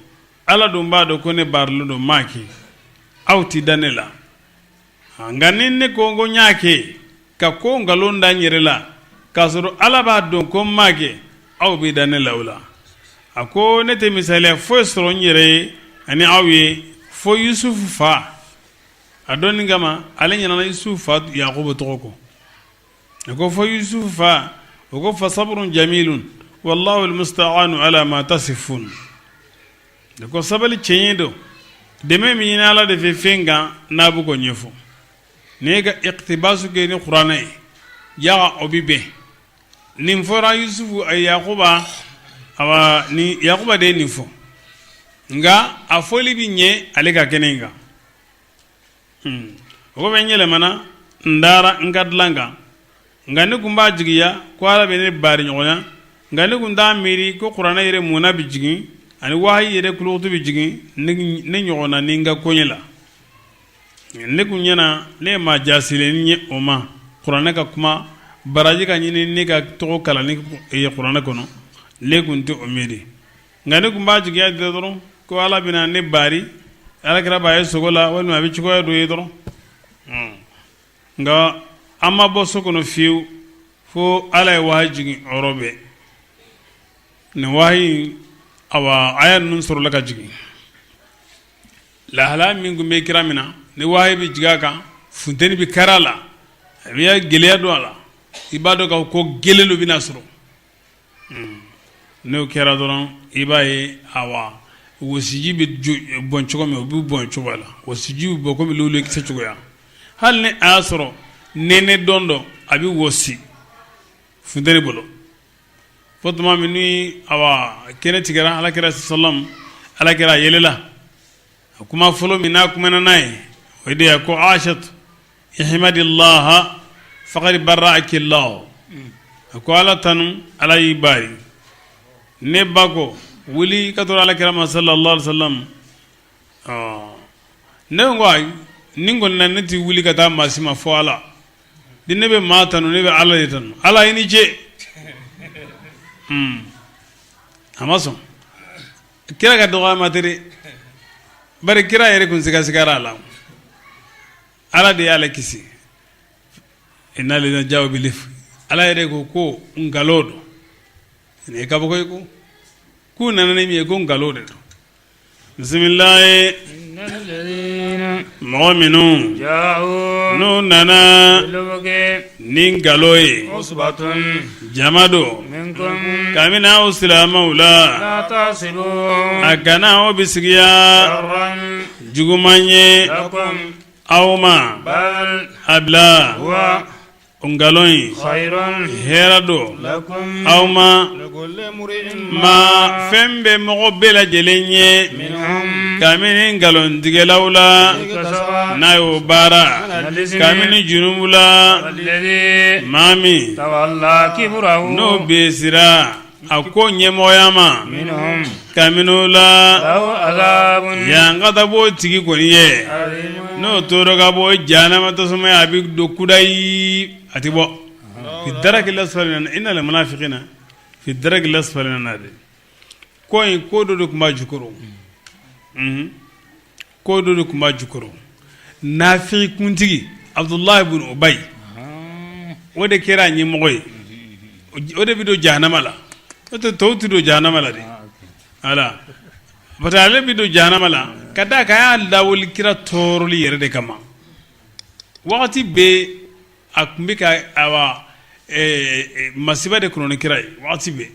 ala do mbado ko ne barlo do maki aw ti danela ngani ne ko ngo nyaake ka ko ngalonda nyerela kasoro ala ba don ko mage aw bi danela wala ako ne te misale fo soro nyere ani awe fo Yusuf fa adoni ngama ale nyana Yusuf fa Yaqub toko ko fo Yusuf fa ko fa sabrun jamilun wallahu almusta'anu ala ma tasifun ko sabali chenyedo deme mi nyina ala de fe fenga na bu ko nyefo nega iqtibasu ke ni qur'ana ya obibe nim fora Yusuf ay Yaquba awa ni Yaquba de ni fo nga afoli bi nye ale ka kenenga ko be nyele mana ndara ngadlanga ngani kumba jigiya ko ala be ne bari nyonya ngani kunda miri ko qur'ana yere muna bi jigi ani wahi yere kulutu bi jigi ne nyona ninga konyela ne kunyana le ma jasile nye oma qur'ana ka kuma baraji ka nyini ne ka to kala ni e qur'ana kono le kunti omiri ngani kumba jigiya de doro ko ala bina ne bari ala kira baye sogola wal ma bi ci ko do yedro nga amma bo sokono fiu fo ala wahiji orobe ne wahi awa ayan nun suru laka jigi la hala min gumbe kiramina ne wahi bi jigaka funteni bi karala biya geleya do ala ibado ka ko gelelo bina suru ne kera doron ibaye awa wasiji bi bonchugo me obi bonchugo la wasiji bi boko mi lulu ki sechugo ya hal ne asro nene dondo abi wosi fundere bolo fotuma minui awa kene tigara ala kira sallam ala kira yelela kuma folo mina kuma nanai wede ko ashat ihmadillah faqad barra'aki allah ko ala tanu ala ibari ne bako wuli katora ala kira sallallahu alaihi wasallam ne ngwai ningon nan nati wuli kata masima fo ala dinne be matanu ne be ala yitanu ala yini je amaso kira ga doga materi bare kira yere kun siga sigara ala de ala kisi inna lina jawabi lif ala yere ko ngalodo ne ka bako ko ku nana ne mi ko ngalo de bismillah إن الذين mu'minun جاءوا no nana بالأفق nin galoye عصبة jamado منكم kamina usilamawla لا تصلوا akana o bisigiya شرا jugumanye لكم awma بل abla هو ungaloyi خير herado لكم awma لكل امرئ ma fembe mogo bela jelenye منهم kamini ngalontigelawla كسب nayo bara kamini junubula والذي mami تولى كبره no besira ako nyemoyama منهم kaminula له عذاب yangata bo tigi koni ye عظيم no toro ka bo janama to suma abi do kudai ati bo fi daraki lasfalina inna al munafiqina fi daraki lasfalina nade ko in ko do kuma jukuru ko do kuma jukuru nafi kuntigi abdullah ibn ubay wode kera nyi moy wode bido jahannama la to tawti do jahannama la de ala batale bido jahannama la kada ka ya lawul kira toruli yere de kama wakati be akumbi ka awa masiba de kuno kirai wakati be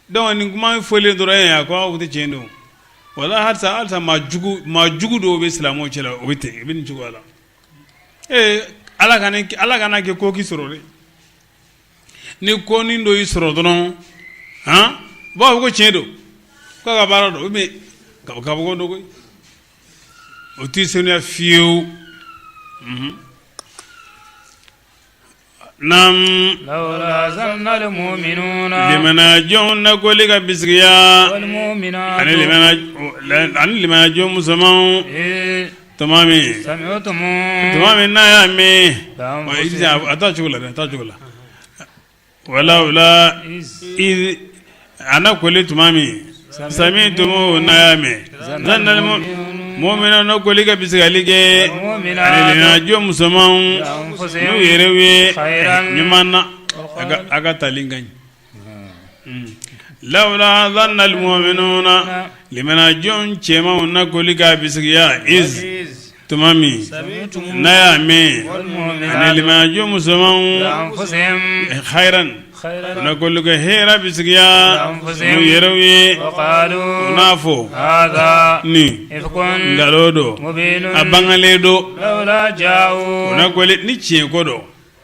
donc ni kuma fole do ya ko wuti chendo wala harsa majugu do be islamo chela wite bin jugu ala ala kana ke ko ki sorore ni ko ni do isoro dono ha ba ko chendo ko ga bara do me ka ko do ko o ti senu fiu nam لولا زن المؤمنون limana jonna ko liga bisgiya والمؤمنات ani limana jon musamman إذ tamami سمعتم tamami na ya me لهم wa idza ata chugula wala iz ana kole tumami sami tumu na ya me zanna mu'mina na kole ga bisgalige ani limana jon musamman no yerewe nyumana aga talingani لولا ظن المؤمنون لمن جون چما ونقول بسيا إز تمامي نيامي أنا لمن جون مسلمون لأنفسهم خيرا نقول خيرا بسيا يروي وقالوا نافو هذا ني إفك غالودو مبين أبانغاليدو لولا جاءوا ونقول نيچي كودو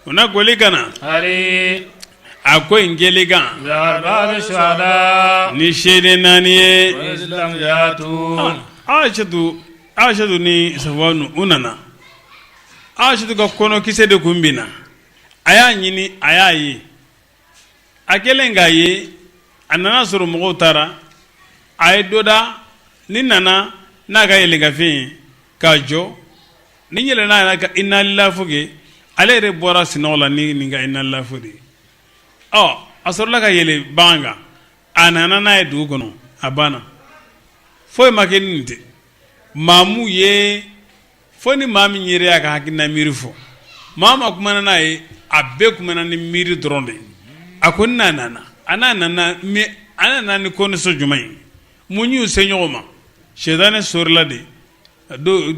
ونقول كنا علي akwai ingeliga بعض الشهداء ni shede naniye وإذ لم يأتوا ashadu ni safwanu unana ashadu ka kono kise de kumbina aya nyini aya yi akelenga yi anana suru mugo tara ay doda ni nana naga yelenga fi ka jo ni yele na ka inna lillahi fuge ale re bora sinola ni ninga inna lillahi fuge asorla ka yele banga anana na e du kono abana foy makeni nte mamu ye foni mami nyere aka hakina mirifo mama kumana na e abbe kumana ni miri dronde akonna nana anana me anana ni kono so jumai munyu senyoma shedane sorla de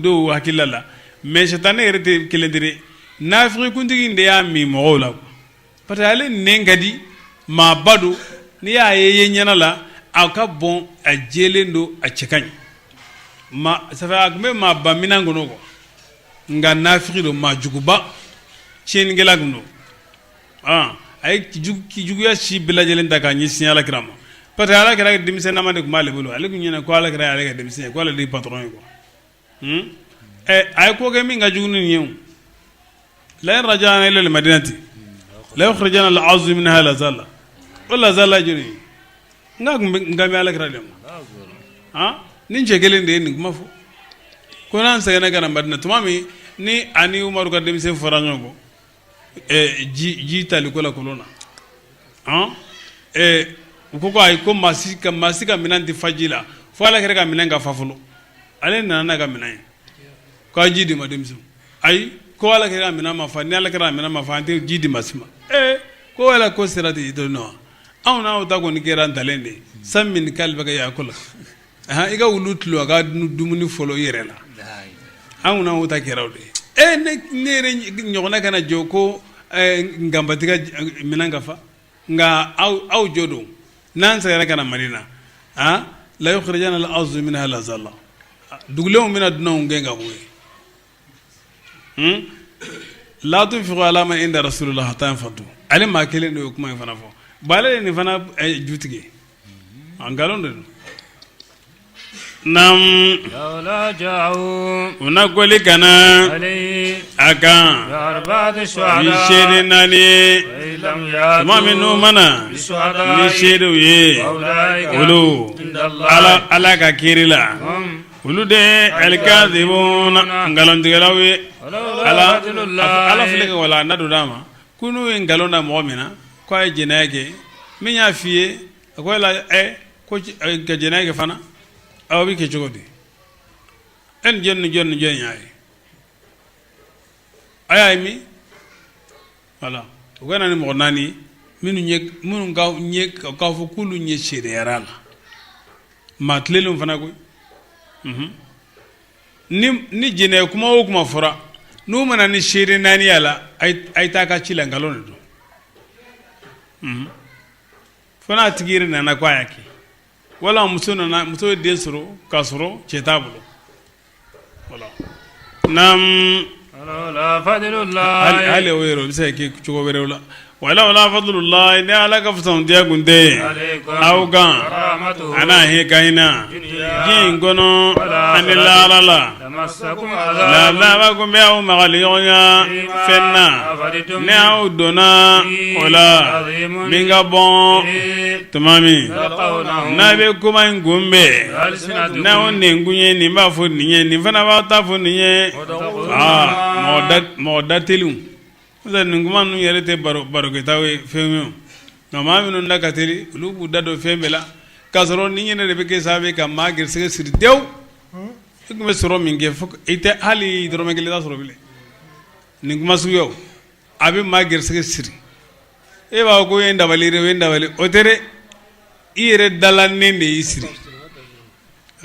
do hakilala me shetane rete kelendire nafri kuntigi inde ya mi mogola patale nengadi ma badu ni ya ye nyana la aka bon a jelendo a chekany ma safa akme ma ba minangono ko nga nafri do ma juguba chen ngelagno ay ki jugu ya shi bila jelenda ka nyi signala krama patala kra dimse na mande ko male bulu ale ko nyina ko ala kra ale ka dimse ko ala di patron ko ay ko ke mi nga jugu ni nyew la rajana ila al madinati la yakhrujana al azm minha la zalla wala zalla juni ngami ala kra dem ninje gelende ni mafo ko nan sagana kana madina tumami ni ani umaru ka dem se faranyo ko ji tali ko la kolona ko ay ko masika minanti fajila fo ala kra ka minanga fafulo ale nana ka minay ko ji di madem se ay ko ala kra minama fa ni ala kra minama fa ante ji di masima ko ala ko sirati do no anw n'aw ta kɔni kɛra ntalen de san min k'ale bɛ ka yakula i ka wulu tulo a ka dumuni fɔlɔ i yɛrɛ la anw n'aw ta kɛra o de ne yɛrɛ ɲɔgɔnna kana jɔ ko nganbatigɛ minɛn ka fa nka aw jɔ don n'an sɛgɛnna ka na Mali la la yukhrijana al-ardu minha lazalla dugulenw bɛna dunanw gɛn ka bɔ yen la tunfiqu ala man inda rasulillah hatta yanfadu ale maa kelen de ye kuma in fana fɔ bale de nin fana jutigi nkalon de don nam لولا جاءوا una goli kana عليه a kan بأربعة ni شهداء seede naani فإن لم tuma min n'u يأتوا mana ni بشهداء seedew ye فأولئك olu عند الله ala ka kiiri la هم olu de alkazibuna ngalontigɛlaw ye ولولا فضل ala filɛ الله ka wala na do d'a ma ko n'u ye nkalon da mɔgɔ min na ko a ye jɛnɛya kɛ min y'a f'i ye a ko yala ko ka jɛnɛya kɛ fana aw bɛ kɛ cogo di ni jɔn ni jɔn ni jɔn y'a ye a y'a ye min wala u ka na ni mɔgɔ naani minnu k'a fɔ k'olu ɲɛ seereyara la maa tilenlenw fana koyi ni jɛnɛya kuma o kuma fɔra n'u mana ni seere naani y'a la a ye taa ka ci la nkalon de don fo n'a tigi yɛrɛ nana ko a y'a kɛ wala muso ye den sɔrɔ k'a sɔrɔ cɛ t'a bolo voilà naam ولولا فضل الله hali o yɛrɛ o bɛ se ka kɛ cogo wɛrɛw la wala fadlullahi ni ala ka fasɔntiya kun tɛ aw kan ورحمته a n'a he ka hinɛ diɲɛ in kɔnɔ ani lahara la لمسكم عذاب laaba kun bɛ aw magali ɲɔgɔn ya fɛn na ni aw donna o la min ka bɔn tuma min تلقونه n'a bɛ kuma in kun bɛɛ بألسنتكم n'aw nin kun ye nin b'a fɔ nin ye nin fana b'a ta fɔ nin ye mɔgɔ da teliw nin kuma ninnu yɛrɛ tɛ barokɛtaw ye fɛn ye nka maa minnu da ka teli olu b'u da don fɛn bɛɛ la k'a sɔrɔ nin yɛrɛ de bɛ kɛ sababu ye ka maa gɛrɛsɛgɛ siri dewu i tun bɛ sɔrɔ min kɛ fo i tɛ hali dɔrɔmɛ kelen t'a sɔrɔ bilen nin kuma suguyaw a bɛ maa gɛrɛsɛgɛ siri e b'a fɔ ko ye n dabali o ye n dabali o tɛ dɛ i yɛrɛ dalannen de y'i siri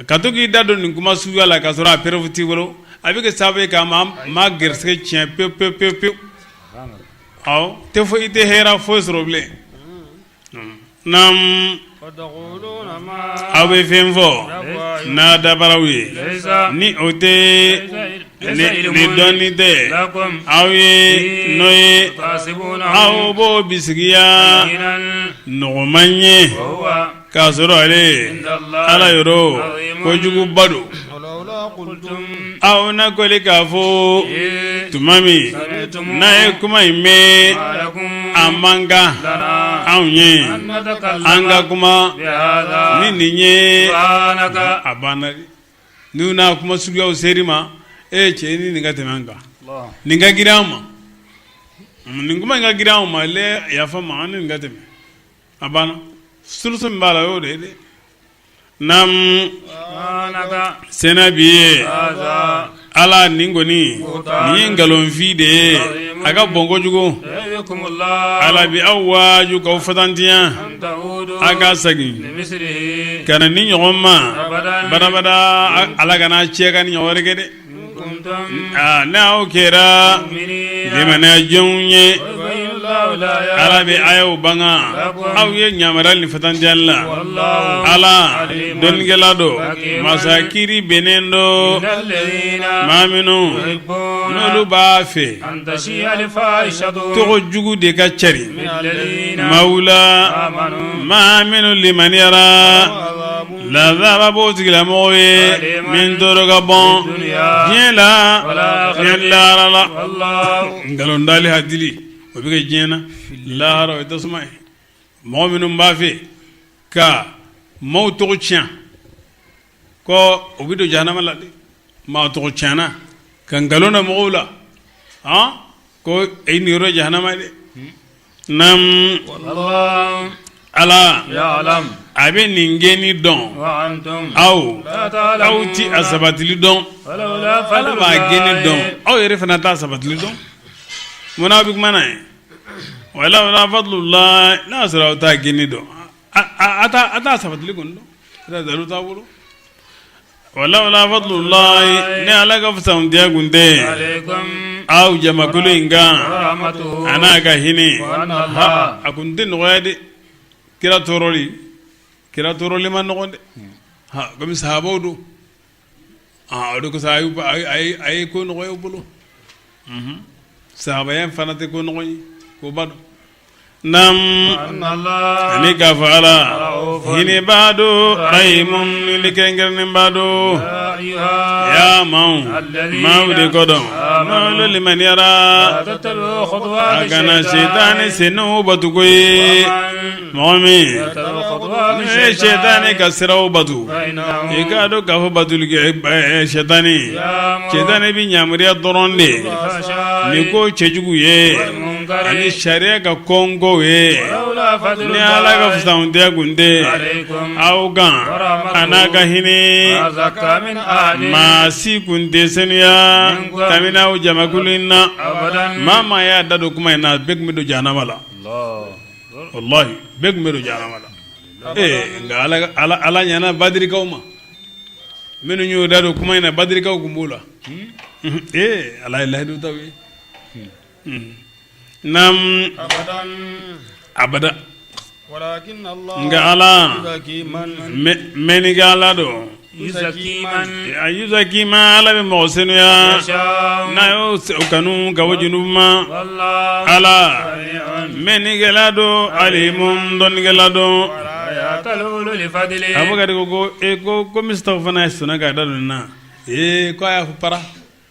ka to k'i da don nin kuma suguya la k'a sɔrɔ a pɛrɛfu t'i bolo a bɛ kɛ sababu ye ka maa gɛrɛsɛgɛ tiɲɛ pewu pewu pewu pewu awɔ tɛ fɔ i tɛ hɛrɛ foyi sɔrɔ bilen naam وتقولون ما aw bɛ fɛn fɔ n'a dabaraw ye ليس ni o tɛ ni dɔnni tɛ لكم aw ye n'o ye تحسبونه aw b'o bisigiya هينا nɔgɔman ye وهو k'a sɔrɔ ale عند الله ala yɔrɔ عظيم kojuguba don ولولا قلتم aw na kɔli k'a fɔ إيه tuma min سمعتم n'a ye kuma in mɛn ما لكم a man kan لنا anw ye أن نتكلم an ka kuma بهذا ni nin ye سبحانك a banna de n'u n'a kuma suguyaw seri ma cɛ ni nin ka tɛmɛ an kan الله nin ka girin an ma nin kuma in ka girin an ma le yafa ma an ni nin ka tɛmɛ a banna solution min b'a la o y'o de ye dɛ naam سبحانك sɛnɛ bi ye هذا ala nin kɔni nin ye nkalonfi de ye a ka bɔn kojugu يعظكم الله ala bi aw waaju k'aw fatantiya أن تعودوا a ka segin لمثله ka na ni ɲɔgɔn ma أبدا badabada ala kana cɛ ka ni ɲɔgɔn wɛrɛ kɛ dɛ إن كنتم n'aw kɛra مؤمنين limaniyajenw ye ويبين الله الآيات ala bɛ ayaw banga aw ye ɲamara ni fatantiyali la والله ala عليم dɔnnikɛla do حكيم masa kiiri bɛnnen do من الذين maa minnu يحبون n'olu b'a fɛ أن تشيع الفاحشة tɔgɔ jugu de ka cari الذين mawula آمنوا maa minnu limaniyara lazaba b'o tigilamɔgɔw ye min tɔɔrɔ ka bɔn diɲɛ la diɲɛ lahara la والله nkalon dali hadili o bɛ kɛ diɲɛ na lahara o ye tasuma ye mɔgɔ minnu b'a fɛ ka maaw tɔgɔ tiɲɛ ko o bɛ don jahanama la dɛ maa tɔgɔ tiɲɛna ka nkalon da mɔgɔw la ko e ni yɔrɔ jahanama ye dɛ naam والله ala يعلم a bɛ nin gɛnni dɔn وأنتم aw لا aw تعلمون ti a sabatili dɔn ولولا ala فضل b'a gɛnni dɔn الله aw yɛrɛ fana t'a sabatili dɔn mun n'aw bɛ kuma na ye wala fadlullah na sira ta gini do ata sabatli gondo da dalu ta bulu wala fadlullah ne ala ga fasan dia gunde عليكم aw jamakulu inga ورحمته ana ga hini وأن الله akunde no yadi kira toroli man no ha gami sahabo do do ko sayu ay ko no yo bulu sahaba yan fanate ko no ko bado nam وأن الله ani ka fala hini bado raimun likengir nim bado يا أيها ya mau de kodon no liman لا yara تتبعوا خطوات agana الشيطان shaytan sinu batukoy mu'min يتبع خطوات shaytan ka siraw batu فإنه ikado ka fo batul shaytani shaytani bi nyamriya doronde فحشاء ni ko chejugu ye والمنكر ani sharia ka kongo ye ولولا فضل ni ala ka الله fusaunde gunde عليكم augan anaga hini ما زكى من أحد masi kunte senuya kamina jamakulina أبدا mama ya dado kuma ina beg mido janama la الله wallahi beg mido janama la nga ala nyana badri kauma minu nyu dado kuma ina badri kaw kumbula ala ilahi do tawi nam أبدا abada ولكن الله nga ala يزكي من meni ga ala do يزكي من ayuza kima ala be mo senuya يشاء na yo kanu ga wajinuma والله ala سميع meni gelado alimun don gelado يا تلول لفضله abagari ko Mr. Fana suna ga dado na ko ya fu para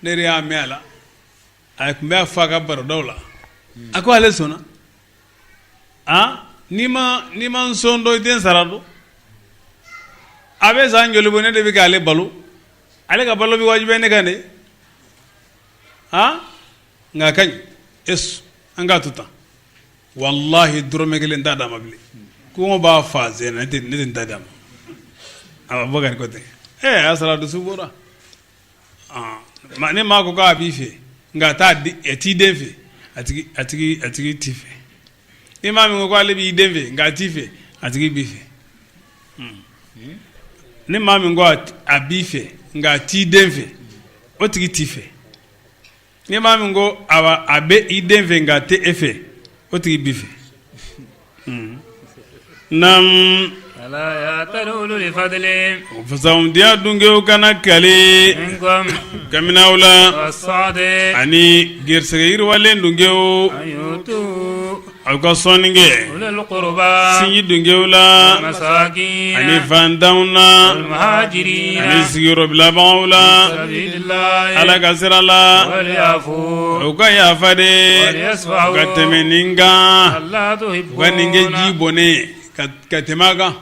ne riya miala ay ko me fa ga bar dawla ako ale suna nima sondo den sarado abe zanjolu bone de bi gale balu ale ga balu bi wajibe ne gane nga kany es anga tuta wallahi drome gelen dada mabli ko ba fa zena ne dada abagar ko te asala du subura ma ne ma ko ga bife nga ta eti denfe atigi tife imami ko ale bi denfe nga tife atigi bife ni mami ngo abife nga ti denfe o tigi tife ni mami ngo abe idenfe nga te efe o tigi bife nam ألا يا تلول لفضله fasawum dia dungew kana kale منكم kaminawla والصادق ani gersegir wale dungew أن يؤتوا alka soninge أولي القربى sinyi dungewla والمساكين ani fandawna والمهاجرين ani sigiro bilabawla سبيل الله ala kasirala وليعفوا uka yafade وليصفحوا uka temeninga ألا uka ninge تحبون jibone katemaga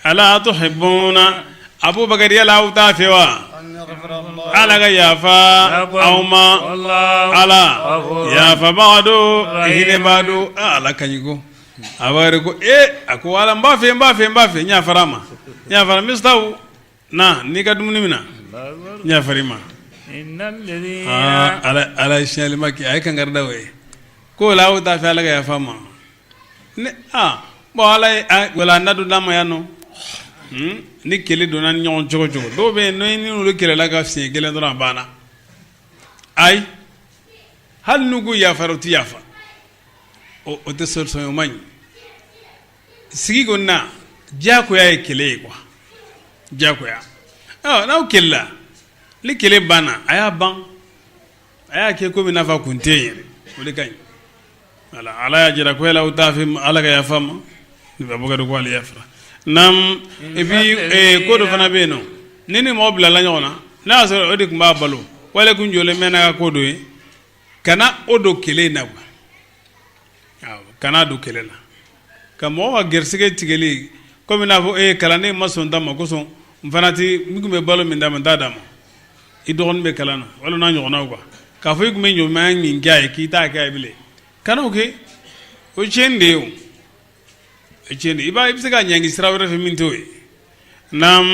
ala tuhibbuna abubakar yala utafewa أن يغفر الله ala ga yafa auma والله ala غفور yafa bado hine bado ala kanyigo abare ko ako wala mbafe nya farama mistaw na ni kadumuni mina nya farima إن الذين ala shali maki ay kan garda we ko lawo ta fa ala ga yafa ma ne bo ala wala nadu dama yano ni kele dona nyon jogo do be no ni no kele la ga fi kele dona bana ay hal nugu ya faruti yafa o te sol so man sigi gonna jako ya kele kwa jako ya na kella li kele bana aya ban aya ke ko mina fa kunte yere o le kan ala ya jira ko la utafi ala ga yafa ma ni babuga do ko ala yafa nam ebi ko do fana be no nini mo bla la nyona na so o de kumba balo wala kun jole mena ko do kana odo kele na wa kana do kele la kamo wa gersege tigeli ko mina fo kala ne mason dama ko son mfanati migume balo min dama dadama idon be kala na wala na nyona ko ka fo igume nyo ma ngi ngai ki ta ka bile kana oke o chende o chende iba ibsega nyangi sirawre fe min toy nam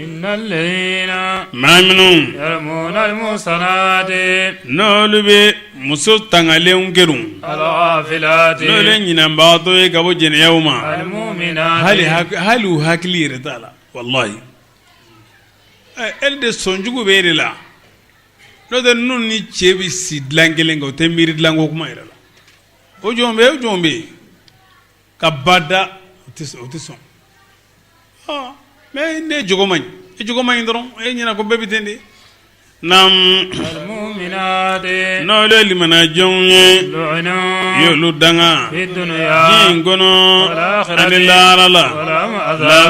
إن الذين maminu يرمون المحصنات no lube muso tangalenw kerun الغافلات n'o le ɲinanbagatɔ ye ka bɔ jɛnɛyaw ma المؤمنات hali u hakili yɛrɛ t'a la wallahi elle de sɔnjugu bɛ e de la n'o tɛ ninnu ni cɛ bɛ si dilan kelen kan o tɛ miiri dilanko kuma yɛrɛ la o jɔn bɛ yen o jɔn bɛ yen ka ba da o tɛ sɔn mais ne jogo man ɲi e jogo man ɲi dɔrɔn e ɲɛna ko bɛɛ bɛ ten de naam المؤمنات n'o le limana jɔnw ye لعنوا y'olu danga في diɲɛ الدنيا in kɔnɔ والآخرة ani lahara la ولهم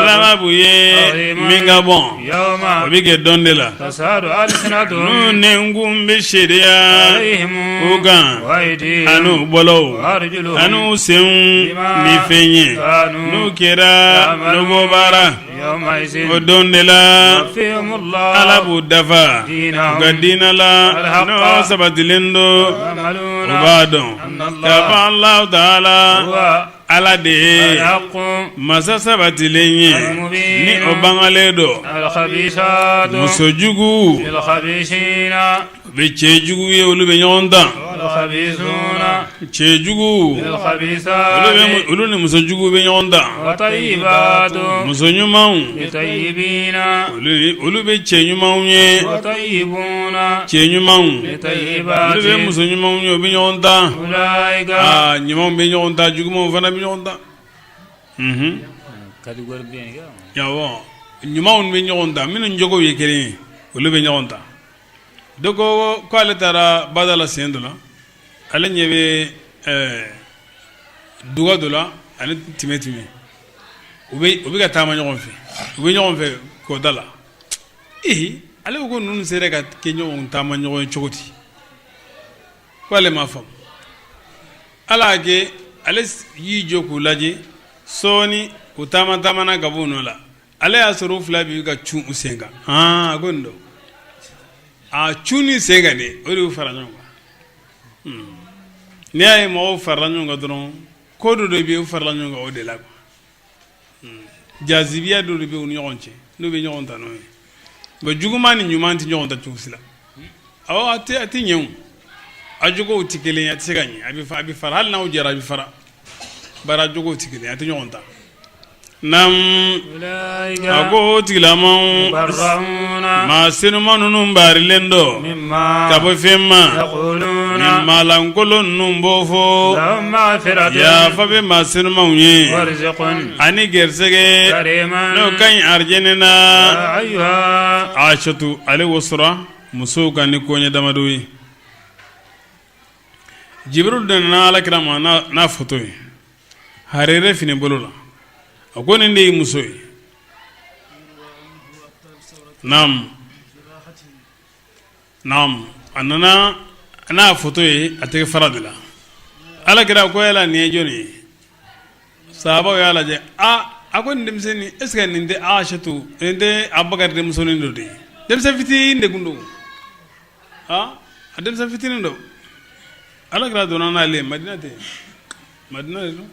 lahara b'u ye min ka bɔn يوم o bɛ kɛ dɔn de la تسعد ألسنتهم n'u nenkun bɛ seereya عليهم u kan وأيديهم ani u bɔlɔw وأرجلهم ani u senw ni fɛn ye n'u kɛra nogo baara يومئذ o don de la يوفيهم ala الله b'u dafa u ka diinɛ la n'o sabatilen do u يعملون b'a dɔn k'a fɔ alahu taala هو ala de ye الحق masa sabatilen ye ni o bangalen do الخبيثات muso jugu للخبيثين u bɛ cɛ jugu ye olu bɛ ɲɔgɔn dan والخبيثون cɛ jugu للخبيثات olu ni muso jugu bɛ ɲɔgɔn dan وطيبات muso ɲumanw لطيبين olu bɛ cɛ ɲumanw ye وطيبون cɛ ɲumanw لطيبات olu bɛ muso ɲumanw ye o bɛ ɲɔgɔn dan أولئك ɲumanw bɛ ɲɔgɔn dan jugumanw fana bɛ ɲɔgɔn dan yawɔ ɲumanw bɛ ɲɔgɔn dan minnu jogow ye kelen ye olu bɛ ɲɔgɔn dan dɔ ko ale taara bada la siɲɛ dɔ la ale ɲɛ bɛ duga dɔ la ani tɛmɛ u bɛ ka taama ɲɔgɔn fɛ u bɛ ɲɔgɔn fɛ kɔda la ale ko ninnu sera ka kɛ ɲɔgɔn taama ɲɔgɔn ye cogo di ko ale m'a faamu ala y'a kɛ ale y'i jɔ k'u lajɛ sɔɔni u taama-taamana ka bɔ u nɔ la ale y'a sɔrɔ u fila bɛ ka cun u sen kan a ko nin dɔn a cun ni sen kan de o de y'u fara ɲɔgɔn kan n'i y'a ye mɔgɔw farala ɲɔgɔn kan dɔrɔn ko dɔ de bɛ yen u farala ɲɔgɔn kan o de la jazibiya dɔ de bɛ u ni ɲɔgɔn cɛ n'u bɛ ɲɔgɔn ta n'o ye nka juguman ni ɲuman tɛ ɲɔgɔn ta cogo si la awɔ a tɛ ɲɛ o a jogow tɛ kelen ye a tɛ se ka ɲɛ a bɛ fara hali n'aw jɛra a bɛ fara bari a jogow tɛ kelen ye a tɛ ɲɔgɔn ta naam a ko o tigilamaw maa senuma ninnu baarilen dɔ ka bɔ fɛn ma nin maalankolon ninnu b'o fɔ yafa bɛ maa senumaw ye ani gɛrisɛgɛ n'o ka ɲi arijɛnɛ na Aishatu ale wosora musow kan ni koɲɛ damadɔ ye Jibril nana alakira ma n'a foto ye harere fini bolo la a ko nin de ye muso ye naam a nana n'a foto ye a tɛgɛ fara de la alakira ko yala nin ye jɔnni ye sahabaw y'a lajɛ a ko nin denmisɛnnin est ce que nin tɛ Aishatu nin tɛ Abubakar denmusonin dɔ de ye denmisɛn fitinin de kun don a denmisɛn fitinin dɔ alakira donna n'ale Madina tɛ Madina de don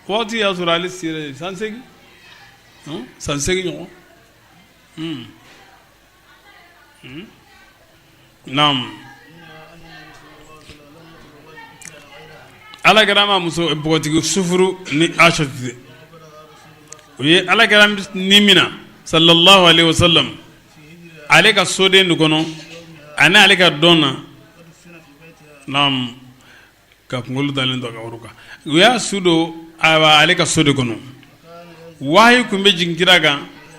waati y'a sɔrɔ ale sera san 8 ɲɔgɔn naam alakira ma muso bɔgɔtigi sufuru ni Aishatu o ye alakira ni mina sallallahu alaihi wasallam ale ka soden de kɔnɔ ani ale ka dɔn na naam ka kunkolo dalen to ka woro kan u y'a su don ale ka so de kɔnɔ wahayi kun bɛ jigin kira kan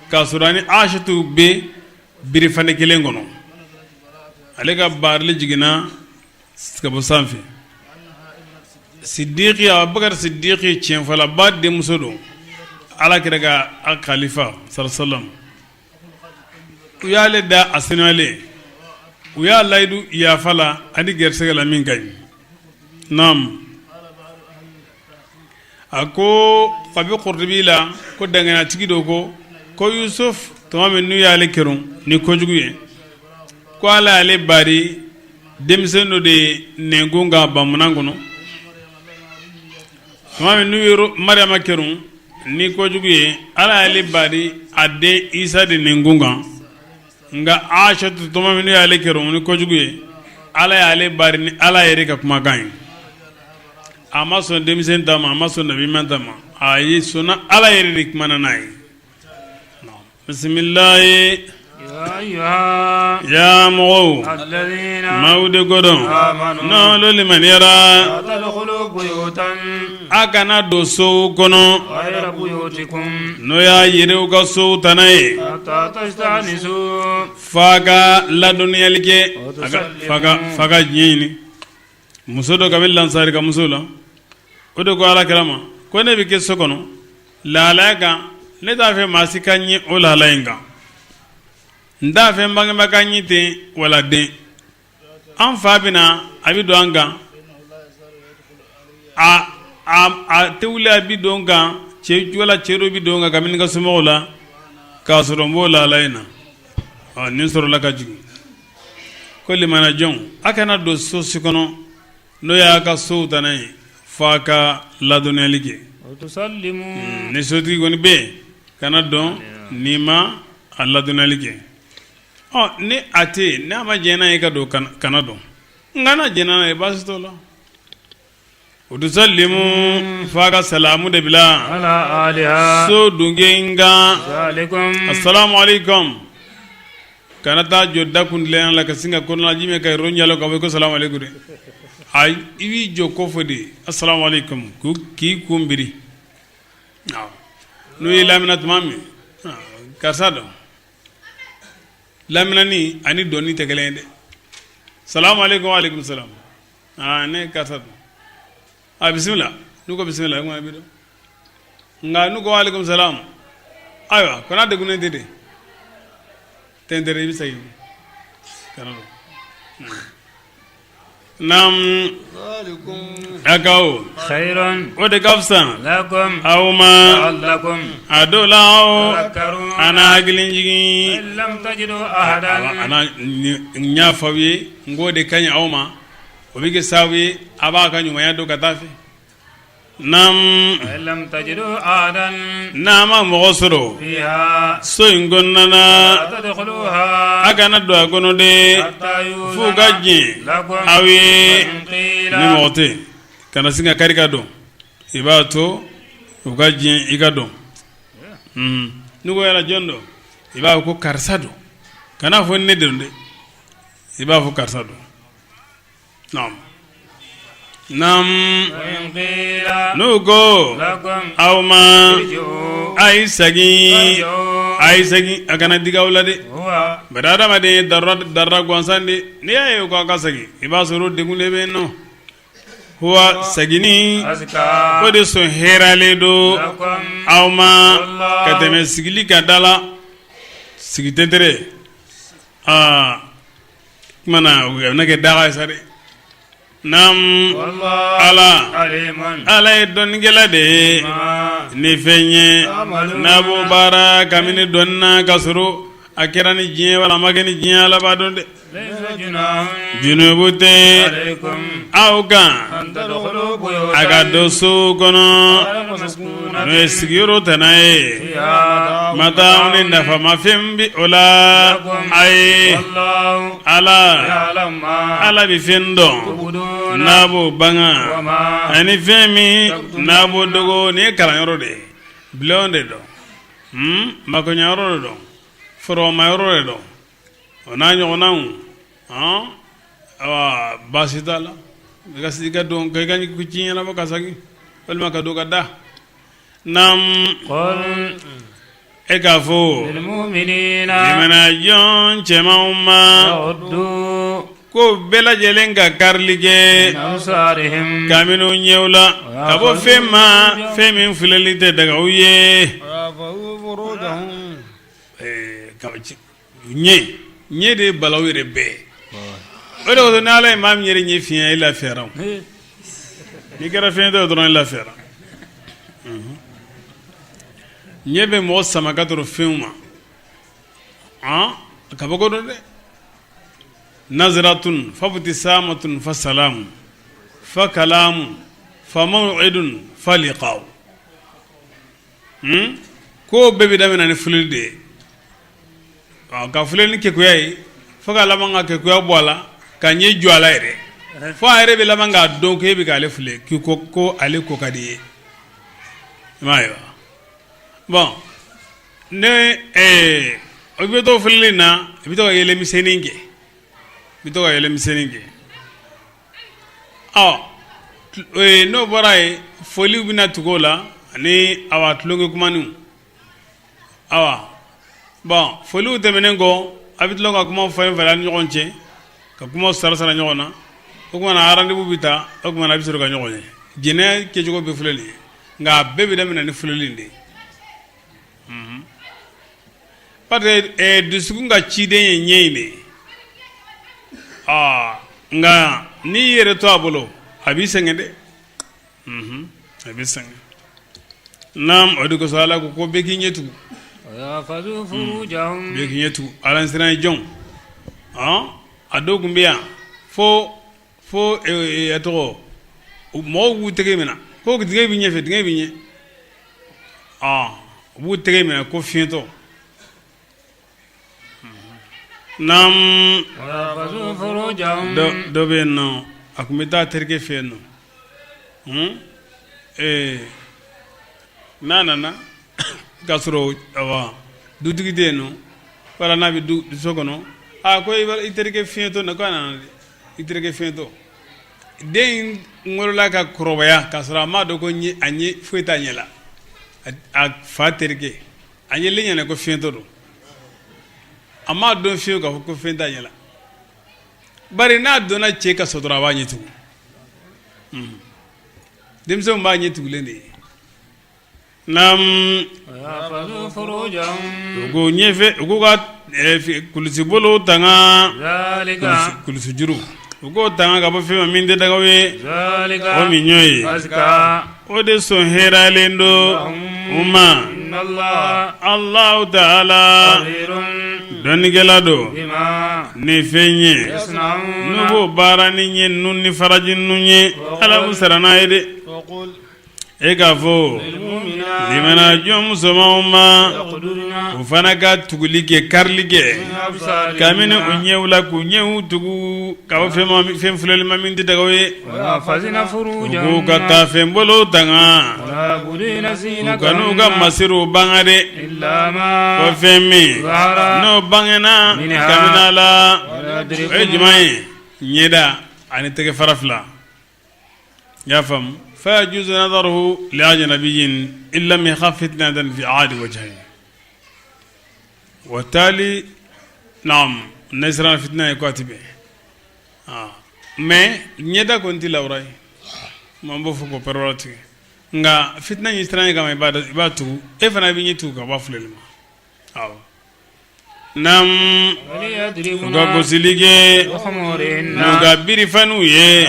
k'a sɔrɔ ani Aishatu bɛ birifani kelen kɔnɔ ale ka baarili jiginna ka bɔ sanfɛ Siddiqi Abubakar Siddiqi tiɲɛfɔlaba denmuso don alakira ka khalifa sallallahu u y'ale da a senuyalen u y'a layidu yafa la ani gɛrisɛgɛ la min ka ɲi naam a ko Fabi Qurtubi la ko danganatigi dɔ ko Yusuf tuma min n'u y'ale kɛrun ni kojugu ye ko ala y'ale bari denmisɛn dɔ de nɛnkun kan bamunan kɔnɔ tuma min n'u ye Mariama kɛrun ni kojugu ye ala y'ale bari a den Isa de nɛnkun kan nka Aishatu tuma min n'u y'ale kɛrun ni kojugu ye ala y'ale bari ni ala yɛrɛ ka kumakan ye a ma sɔn denmisɛn ta ma a ma sɔn nabiɲuman ta ma a ye sɔnna ala yɛrɛ de kumana n'a ye bisimilahi ya mɔgɔw maaw de ko dɔn n'olu limaniyara a kana don sow kɔnɔ n'o y'a yɛrɛw ka sow tana ye f'a ka ladɔnniyali kɛ f'a ka diɲɛ ɲini muso dɔ kabini lansari ka muso la o de ko ala kira ma ko ne bɛ kɛ so kɔnɔ lahalaya kan ne t'a fɛ maa si ka ɲɛ o lahalaya in kan n t'a fɛ n bangebaa ka ɲɛ ten wala den an fa bɛna a bɛ don an kan a tɛ wuli a bɛ don kan cɛ wala cɛ dɔ bɛ don kan kabini ka somɔgɔw la k'a sɔrɔ n b'o lahalaya in na nin sɔrɔla ka jigin ko limanajɔnw a kana don so si kɔnɔ n'o y'a ka sow tana ye f'a ka ladɔnniyali kɛ ni sotigi kɔni bɛ yen kana dɔn n'i ma a ladɔnniyali kɛ ni a tɛ yen n'a ma jɛn n'a ye ka don kana dɔn nka n'a jɛnna n'a ye baasi t'o la o tusallimu f'a ka salamu de bila so dunke nka assalamu alaikum kana taa jɔ da kundilen la ka sin ka kɔnɔnaji min ka yɔrɔ ɲalo ka fɔ ko salamu alaikum de ayi i b'i jɔ kɔfɛ de assalamu alaikum k'i kun biri n'o ye lamina tuma min karisa dɔn laminani ani dɔnni tɛ kelen ye dɛ salamu alaikum wa alaikum salam ne ye karisa dɔn bisimila n'u ko bisimila ŋa bi dɔn nka n'u ko wa alaikum salam ayiwa kɔnɔ degunnen tɛ de tɛntɛrɛ i bɛ segin kana dɔn nam akaw khairan o de ka fisa lakum aw ma lakum a dɔw la aw ana hakili jigin lam tajidu ahadan ana n y'a fɔ aw ye n k'o de ka ɲi aw ma o bɛ kɛ sababu ye a b'a ka ɲumanya don ka taa fɛ nam lam tajidu ahadan n'a ma mɔgɔ sɔrɔ fiha so in kɔnɔna na tadkhuluha a kana don a kɔnɔ de f'u ka jɛn aw ye ni mɔgɔ tɛ yen kana sin ka kari ka dɔn i b'a to u ka jɛn i ka dɔn n'u ko yala jɔn dɔn i b'a fɔ ko karisa dɔn kana fɔ ne dɔn dɛ i b'a fɔ karisa dɔn nam n'u ko aw ma a y'i segin a kana diga aw la dɛ bari adamaden ye darra gansan de n'i y'a ye ko a ka segin i b'a sɔrɔ o degun de bɛ yen nɔ huwa seginni o de sɔn hɛrɛlen don aw ma ka tɛmɛ sigili ka da la sigi tɛntɛrɛ kuma na o ne kɛ daga ye sa dɛ nam ala ye dɔnnikɛla de ye ni fɛn ye n'a b'o baara kabini dɔnni na ka sɔrɔ a kɛra ni diɲɛ wala a ma kɛ ni diɲɛ ala b'a dɔn dɛ junubu tɛ aw kan a ka don so kɔnɔ n'o ye sigiyɔrɔ tana ye mataw ni nafamafɛn bi o la a ye ala bɛ fɛn dɔn n'a b'o bangan ani fɛn min n'a b'o dogo nin ye kalanyɔrɔ de ye bilenw de dɔn makoɲɛyɔrɔ de dɔn foromayɔrɔ de dɔn o n'a ɲɔgɔnnaw baasi t'a la i ka dɔn ka i ka ci ɲɛnabɔ ka segin walima ka don ka da nam e k'a fɔ limanajɔn cɛmanw ma ko bɛɛ lajɛlen ka karili kɛ kabini u ɲɛw la ka bɔ fɛn ma fɛn min filɛli tɛ daga u ye ɲɛ de ye balaw yɛrɛ bɛɛ o de ko ni ala ye maa min yɛrɛ ɲɛ fiɲɛ i lafiyara n'i kɛra fiɲɛ tɛ dɔrɔn i lafiyara ɲɛ bɛ mɔgɔ sama ka tɔrɔ fɛnw ma a kabako don dɛ nazaratun fa butisamatun fa salamu fa kalamu fa maw'idun fa liqa'u ko bɛɛ bɛ daminɛ ni filɛli de ye ka filɛ ni kekuya ye fo ka laban ka kekuya bɔ a la ka ɲɛ jɔ a la yɛrɛ fo a yɛrɛ bɛ laban k'a dɔn ko e bɛ k'ale filɛ k'i ko ale ko ka di ye i m'a ye wa bon ne i bɛ to filɛli na i bɛ to ka yɛlɛmisɛnnin kɛ n'o bɔra ye foliw bɛna tugu o la ani awa tulonkɛ kumaniw awa bon foliw tɛmɛnen kɔ a bɛ tila ka kuma fɔ in fɛ ani ɲɔgɔn cɛ ka kuma sara ɲɔgɔn na o kumana rendez-vous bɛ ta o kumana a bɛ sɔrɔ ka ɲɔgɔn ye jɛnɛ kɛcogo bɛ filɛ nin ye nka a bɛɛ bɛ daminɛ ni filɛli in de ye parce que dusukun ka ciden ye ɲɛ in de ye nka n'i yɛrɛ to a bolo a b'i sɛgɛn dɛ a b'i sɛgɛn naam o de kosɔn ala ko bɛɛ k'i ɲɛ tugun bɛɛ k'i ɲɛ tugun ala siran ye jɔn a dɔw tun bɛ yan fo a tɔgɔ mɔgɔw b'u tɛgɛ minɛ ko dingɛ b'i ɲɛfɛ dingɛ b'i ɲɛ u b'u tɛgɛ minɛ ko fiɲɛtɔ naam dɔ bɛ yen nɔ a tun bɛ taa terikɛ fɛ yen nɔ n'a nana k'a sɔrɔ dutigi tɛ yen nɔ wala n'a bɛ so kɔnɔ ko i terikɛ fiɲɛtɔ na ko a nana dɛ i terikɛ fiɲɛtɔ den in wolola ka kɔrɔbaya k'a sɔrɔ a m'a dɔn ko a ɲɛ foyi t'a ɲɛ la a fa terikɛ a ɲɛlen ɲɛna ko fiɲɛtɔ don a m'a dɔn fiyewu k'a fɔ ko fɛn t'a ɲɛ la bari n'a donna cɛ ka so dɔrɔn a b'a ɲɛ tugun denmisɛnw b'a ɲɛ tugulen de ye naam u ko ɲɛfɛ u k'u ka kulusi bolo tanga kulusi juru u k'o tanga ka bɔ fɛn ma min tɛ dagaw ye o min ɲɔ ye o de sɔn hɛrɛlen don u ma Allahu Ta'ala dɔnnikɛla don ni fɛn ye n'u b'o baara ni ɲɛ ninnu ni faraji ninnu ye ala b'u sara n'a ye dɛ e k'a fɔ limana jɔn musomanw ma u fana ka tuguli kɛ karili kɛ kabini u ɲɛw la k'u ɲɛw tugu ka bɔ fɛn filɛli ma min tɛ dagaw ye u k'u ka taa fɛn bolo tanga u ka n'u ka masiriw banga dɛ ko fɛn min n'o bangena kabini a la o ye jumɛn ye ɲɛda ani tɛgɛ fara fila i y'a faamu فيجوز نظره لأجنبي إن لم يخف فتنة في عاد وجهه وتالي نعم نسران فتنة كاتبه mais nyeda konti lawrai mambo fuko perorati nga fitna ni strani kama ibada tu e fana bi nyitu ka ba fulelma aw nam ga bosilige ga biri fanu ye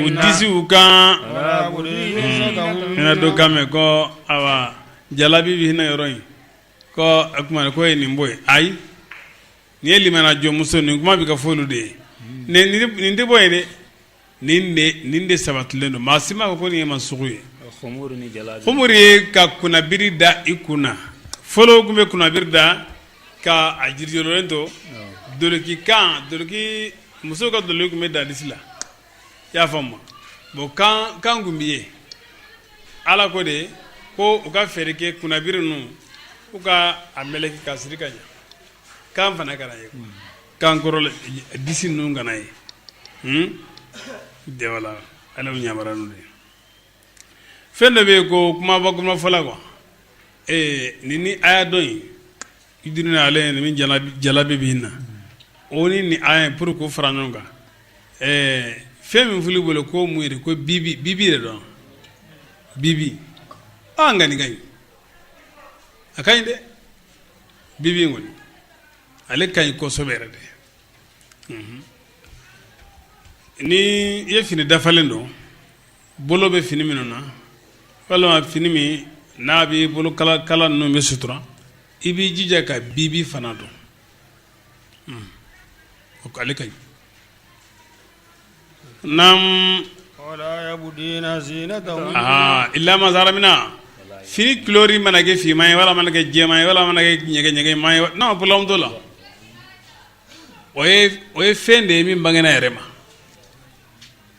udisi uka ina do kame ko awa jalabi bi hina yoroyin ko akuma ko ni mboy ay ni elimana jo muso ni kuma bi ka folu de ni ndi boy de ninde sabatlendo masima ko ni man suguye khumuri ka kuna biri da ikuna folo gumbe kuna biri da ka ajiri lorento doloki muso ka doloki me da disila ya fama bo kan gumbiye ala ko de ko u ka fereke kuna biri nu u ka ameleki ka sirika nya kan fana kana ye kan korole disi nu ngana ye de wala ala nyamara nu de fende be ko kuma ba kuma fala ko nini aya doyi idina ale ni jalabi binna oni ni aya pour ko franonga femi fuli bolo ko muire ko bibi de don bibi ngani gay akay de bibi ngoni ale kay ko sobere de ni ye fini dafalendo bolo be fini minona wala fini mi na bi bolo kala no be sutura ibi jija ka bibi fana do o kale kay nam wala yabudina zinatahum illa ma zaramina fini klori manage fi may wala manage jema wala manage nyege may no problem do la o ye fɛn de ye min bangena yɛrɛ ma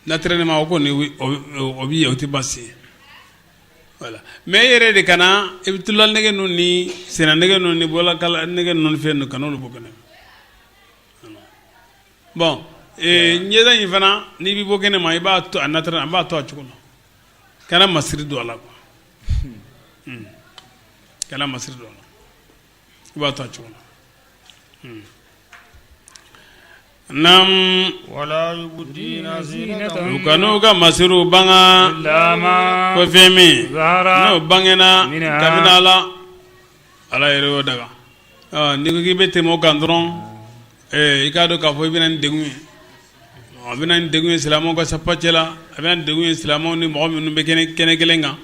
naturellement o kɔni o bi ye o tɛ baasi ye voilà mais yɛrɛ de kana i bɛ tulal nɛgɛ ninnu ni sena nɛgɛ ninnu ni bɔlakala nɛgɛ ninnu ni fɛn ninnu kana olu bɔ kɛnɛ bon ɲɛda in fana n'i bɛ bɔ kɛnɛ ma i b'a to a naturellement a b'a to a cogo la kana masiri don a la quoi kana masiri don a la i b'a to a cogo la nam wala yubdina zinatahunna u kana u ka masiru banga lama ko fɛn min zahara n'o bangena minha kabini ala yɛrɛ y'o daga n'i ko k'i bɛ tɛmɛ o kan dɔrɔn i k'a dɔn k'a fɔ i bɛna ni degun ye a bɛna ni degun ye silamɛw ka sapa cɛ la a bɛna ni degun ye silamɛw ni mɔgɔ minnu bɛ kɛnɛ kelen kan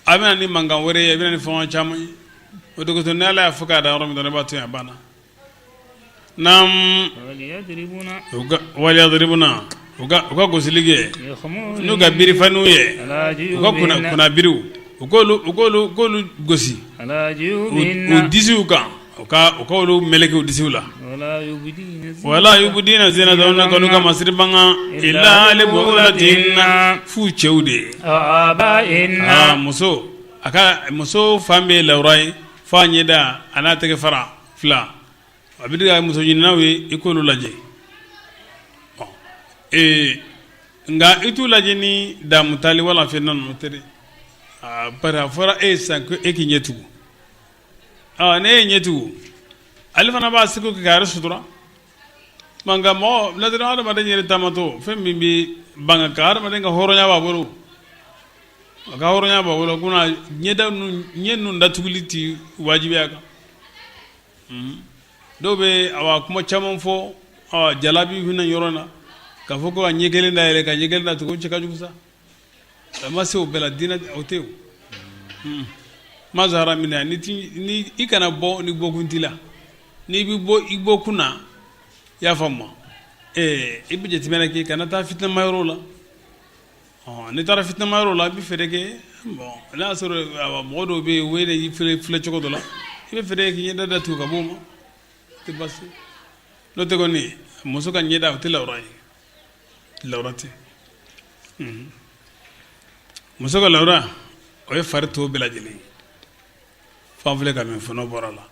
a bɛna ni mankan wɛrɛ ye a bɛna ni fɛn caman ye o de kosɔn ni ala y'a fɔ k'a da yɔrɔ min dɔrɔn i b'a to yen a banna nam waliyadribuna u ka gosili kɛ n'u ka birifaniw ye u ka kunnabiriw u k'olu gosi u disiw kan u ka olu meleke u disiw la wala yubdina zinatahunna kanu ka masiri banga illa li bu'ulatihinna fu cɛw de ye muso fan bɛ lawura ye fo a ɲɛda a n'a tɛgɛ fara fila a bɛ ka muso ɲininaw ye i k'olu lajɛ nka i t'u lajɛ ni damutali wala fɛn na ninnu tɛ dɛ bari a fɔra e ye sisan ko e k'i ɲɛ tugu ne ye ɲɛ tugu ale fana b'a seko kɛ k'a yɛrɛ sutura nka mɔgɔ ladiri adamaden yɛrɛ taamatɔ fɛn min bɛ banga ka adamaden ka hɔrɔnya b'a bolo a ka hɔrɔnya b'a bolo kunna ɲɛ ninnu datuguli ti wajibiya kan dɔw bɛ awa kuma caman fɔ jalabi hinɛ yɔrɔ na k'a fɔ ko ka ɲɛ kelen da yɛlɛ ka ɲɛ kelen da tugu cɛ ka jugu sa a ma se o bɛɛ la diinɛ o tɛ o ma zahara minɛ ni i kana bɔ ni bɔkun t'i la n'i bɛ bɔ i bɔkun na i y'a faamu i bɛ jateminɛ kɛ kana taa fitinɛma yɔrɔ la n'i taara fitinɛma yɔrɔ la i bɛ fɛɛrɛ kɛ bon n'a y'a sɔrɔ mɔgɔ dɔw bɛ yen o ye de filɛ cogo dɔ la i bɛ fɛɛrɛ k'i ɲɛda datugu ka bɔ o ma tɛ baasi n'o tɛ kɔni muso ka ɲɛda o tɛ lawura ye lawura tɛ muso ka lawura o ye fari tɔw bɛɛ lajɛlen f'an filɛ ka min fɔ n'o bɔra la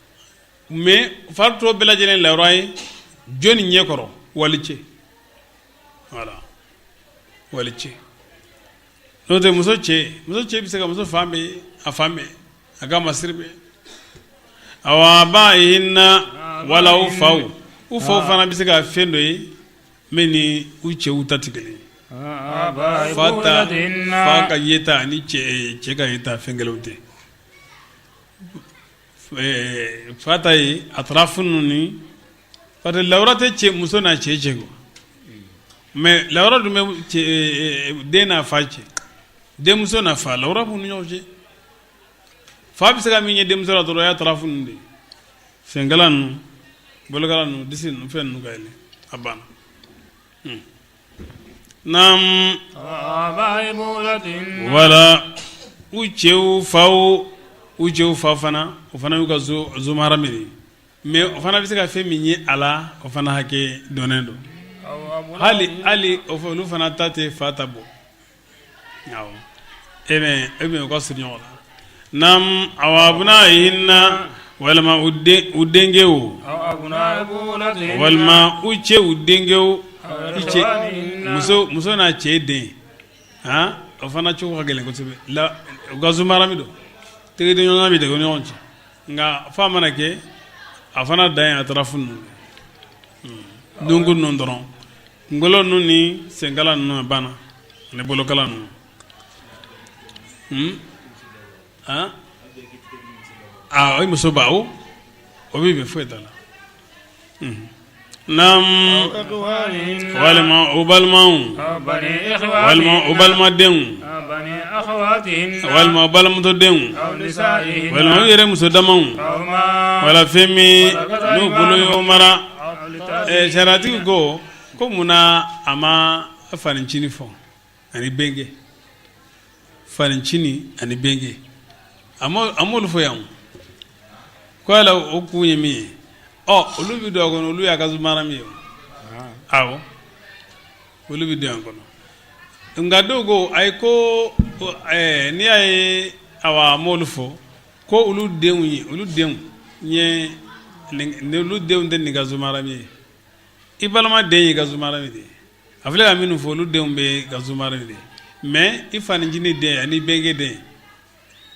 mais fari tɔw bɛɛ lajɛlen lawura ye jɔnni ɲɛkɔrɔ wali cɛ voilà wali cɛ n'o tɛ muso cɛ bɛ se ka muso fan bɛ a fan bɛɛ a ka masiri bɛɛ awa aba'ihinna wala u faw fana bɛ se ka fɛn dɔ ye min ni u cɛw ta tɛ kelen fa ka yeta ani cɛ ka yeta fɛn kelenw tɛ fa ta ye a taara funu ni parce que lawura tɛ cɛ muso n'a cɛ cɛ quoi mais lawura dun bɛ den n'a fa cɛ denmuso n'a fa lawura b'u ni ɲɔgɔn cɛ fa bɛ se ka min ye denmuso la dɔrɔn o y'a taara funu de senkala ninnu bolokala ninnu disi ninnu fɛn ninnu ka yɛlɛ a banna naam wala u cɛw fa fana o fana y'u ka zomara minɛ mais o fana bɛ se ka fɛn min ye a la o fana hakɛ dɔnnen don hali olu fana ta tɛ fa ta bɔ awɔ e bɛ u ka surun ɲɔgɔn la naam awa abnaihinna walima u dengew walima u cɛw dengew muso n'a cɛ den o fana cogo ka gɛlɛn kosɛbɛ u ka zomara min don tɛgɛdenɲɔgɔn bɛ dege ɲɔgɔn cɛ nka fa mana kɛ a fana dan ye a taara funu donko ninnu dɔrɔn ngolo ninnu ni senkala ninnu a banna ani bolokala ninnu o ye muso ba o bɛ bɛn foyi t'a la naam walima o balimaw walima o balimadenw walima o balimamusodenw walima u yɛrɛ muso damaw wala fɛn min n'u bolo y'o mara saratigi ko munna a ma fanincinin fɔ ani benge fanincinin ani benge a m'olu fɔ yan ko yala o kun ye min ye olu bɛ don a kɔnɔ olu y'a ka zumara min ye awɔ olu bɛ don yan kɔnɔ nka dɔw ko ayi ko n'i y'a ye awa m'olu fɔ ko olu denw ye olu denw tɛ nin ka zumara min ye i balima den ye ka zumara min de ye a filɛ ka minnu fɔ olu denw bɛ ka zumara min de ye mais i fanicinin den ani bɛnkɛ den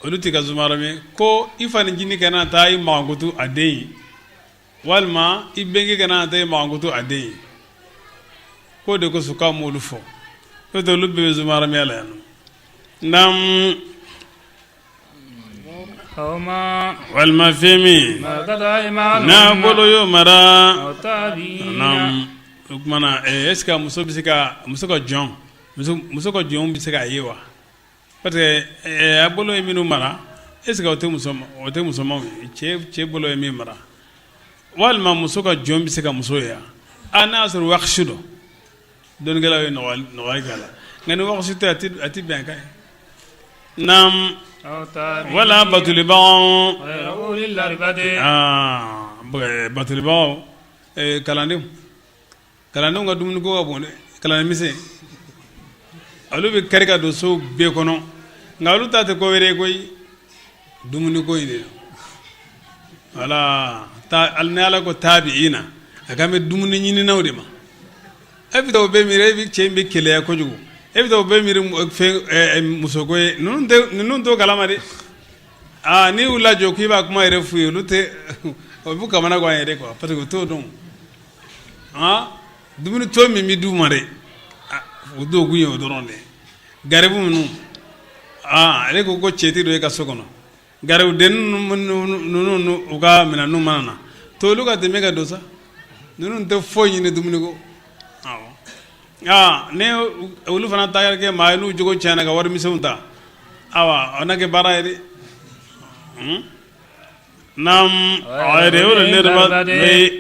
olu tɛ ka zumara min ko i fanicinin kana taa i magankutu a den ye walima i bɛnkɛ kana taa i magankutu a den ye k'o de kosɔn k'a m'olu fɔ n'o tɛ olu bɛɛ bɛ zumara min la yan nɔ naam walima fɛn min n'a bolo y'o mara naam o kumana est-ce que muso ka jɔn muso ka jɔnw bɛ se k'a ye wa parce que a bolo ye minnu mara est-ce que o tɛ musomanw ye cɛ bolo ye min mara walima muso ka jɔn bɛ se ka muso ye n'a y'a sɔrɔ wakisi dɔ dɔnnikɛlaw ye nɔgɔya k'a la nka ni wakisi tɛ a tɛ bɛn ka ye naam wala batulibagaw batulibagaw kalandenw ka dumuni ko ka bon dɛ kalanden misɛn olu bɛ kari ka don so bɛɛ kɔnɔ nka olu ta tɛ ko wɛrɛ ye koyi dumuni ko in de don wala ni ala ko taabiina a kan bɛ dumuni ɲininaw de ma e bɛ taa o bɛɛ miiri e bɛ cɛ in bɛ keleya kojugu e bɛ taa o bɛɛ miiri musoko ye ninnu t'o kalama de n'i y'u lajɔ k'i b'a kuma yɛrɛ f'u ye olu tɛ o b'u kamana gan yɛrɛ quoi parce que o t'o dɔn dumuni to min bɛ d'u ma dɛ o t'o kun ye o dɔrɔn de garibu ninnu ale ko cɛ tɛ don e ka so kɔnɔ garibudennin ninnu u ka minɛnnu mana na to olu ka tɛmɛ ka don sa ninnu tɛ foyi ɲini dumuni ko ne olu fana ta kɛ maa ye n'u jogo tiɲɛna ka warimisɛnw ta awa o na kɛ baara ye dɛ naam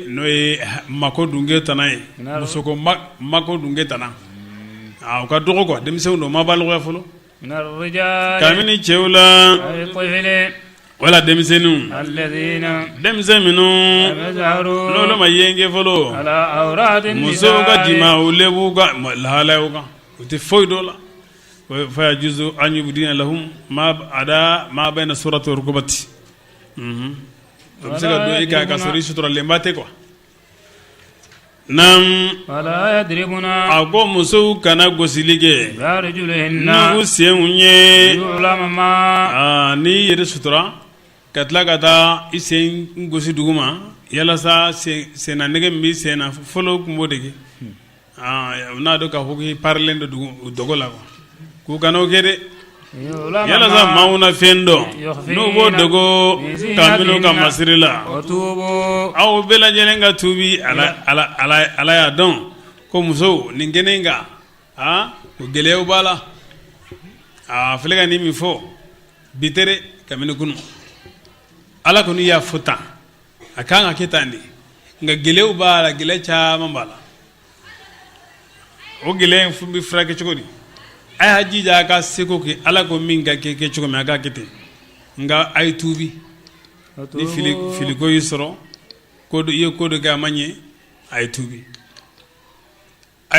n'o ye mako dunke tana ye musoko mako dunke tana u ka dɔgɔ quoi denmisɛnw don ma balɔgɔya fɔlɔ kabini cɛw la wala denmisɛnninw denmisɛn minnu n'olu ma yenge fɔlɔ musow ka jimaaw lebu ka lahalayaw kan u tɛ foyi dɔ la fa yajuzu an yubdina lahum ma bayna surati rukubati o bɛ se ka don i kan ka sɔrɔ i suturalenba tɛ quoi naam a ko musow kana gosili kɛ n'u senw ye n'i yɛrɛ sutura ka tila ka taa i sen gosi dugu ma yalasa senna nege min b'i sen na fɔlɔ tun b'o de kɛ n'a dɔn k'a fɔ k'i parilen don dogo la k'u kan'o kɛ dɛ yalasa maaw na fɛn dɔn n'u b'o dogo ka minnu ka masiri la aw bɛɛ lajɛlen ka tuubi ala y'a dɔn ko musow nin kɛnɛ in kan o gɛlɛyaw b'a la filɛ ka nin min fɔ bi tɛ dɛ kabini kunu ala kɔni y'a fɔ tan a kan ka kɛ tan de nka gɛlɛyaw b'a la gɛlɛya caman b'a la o gɛlɛya in bɛ furakɛ cogo di a y'a jija a ka seko kɛ ala ko min ka kɛ cogo min a k'a kɛ ten nka a ye tuubi ni filiko y'i sɔrɔ i ye ko dɔ kɛ a ma ɲɛ a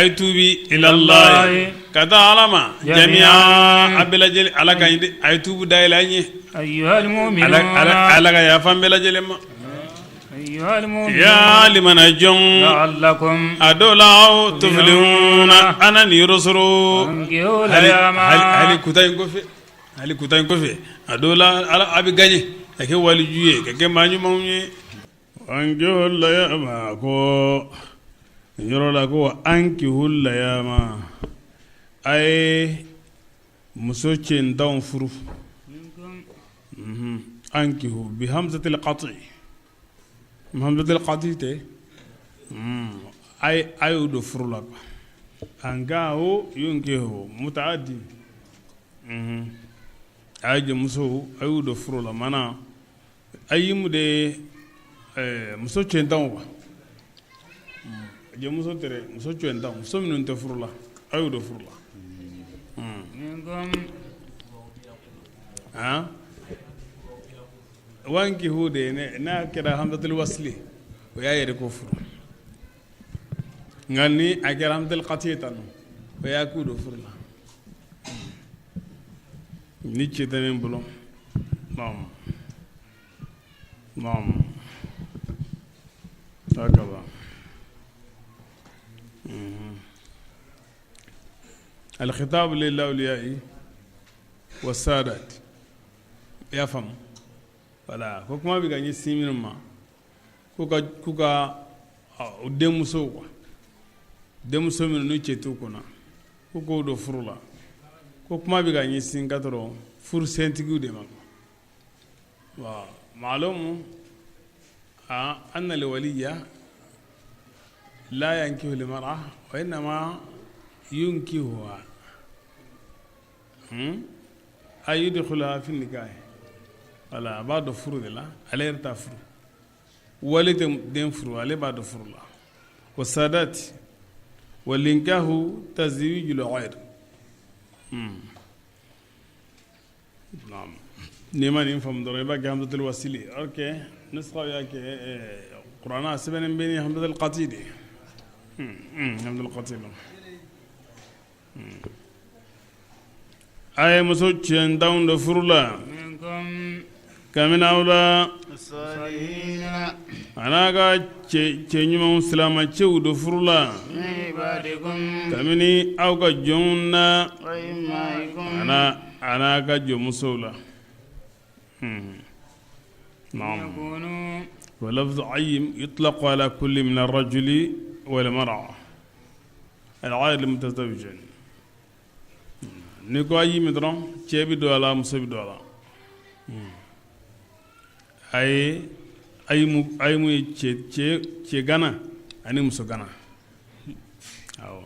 ye tuubi ilallahi ka taa ala ma jamiya a bɛɛ lajɛlen ala ka ɲi dɛ a ye tuubi dayɛlɛ a ɲɛ ala ka yafa an bɛɛ lajɛlen ma ya limana jɔn a dɔw la aw tuflihuna ana nin yɔrɔ sɔrɔ hali kuta in kɔfɛ a dɔw la a bɛ gaɲɛ ka kɛ waliju ye ka kɛ maa ɲumanw ye ankihu layama ko yɔrɔ la ko ankihu layama a ye muso cɛntanw furu ankihu bi hamzatil qati hamzatil qati tɛ a y'o don furu la ankahu yunkihu mutaaddi a ye muso a y'o don furu la mana a yi mu de muso cɛntanw quoi muso tɛrɛ muso cɛntanw muso minnu tɛ furu la a y'o don furu la wankihu de n'a kɛra hamzatul wasli o y'a yɛrɛ ko furu ngani agaram del qatitan wa yakudu furla ni ci tanen bulo نعم هكذا الخطاب للأولياء والسادات يفهم ولا كوكما بيغاني سيمين ما كوكا ديمسو من نيتشتو كنا كوكو دو فرولا كوكما بيغاني سينغاترو فور سنتيغو ديما معلوم أن الولي لا ينكه المرأة وإنما ينكهها أي يدخلها في النكاح ولا بعد فرض لا عليه يرتفر ولد دين فرو عليه بعد فرض لا والسادات والإنكاه تزويج الغير نعم نيمان يفهم ضريبة كهمزة الوسيلة أوكي نسخة ياك قرآن سبعين بيني همزة القتيلة همزة القتيلة أي مسوتشن داون دفرلا منكم كمن أولا الصالحين أنا كا تشيني من سلامة تشو دفرلا من عبادكم كمني أو كا جونا وإمائكم أنا كا جو مسولا نعم يكونوا ولفظ عيم يطلق على كل من الرجل والمرأة العائل المتزوجين نيكو عيم درام تشيبي دولا مسبي دولا أي مو تشي غانا أني مسو غانا أو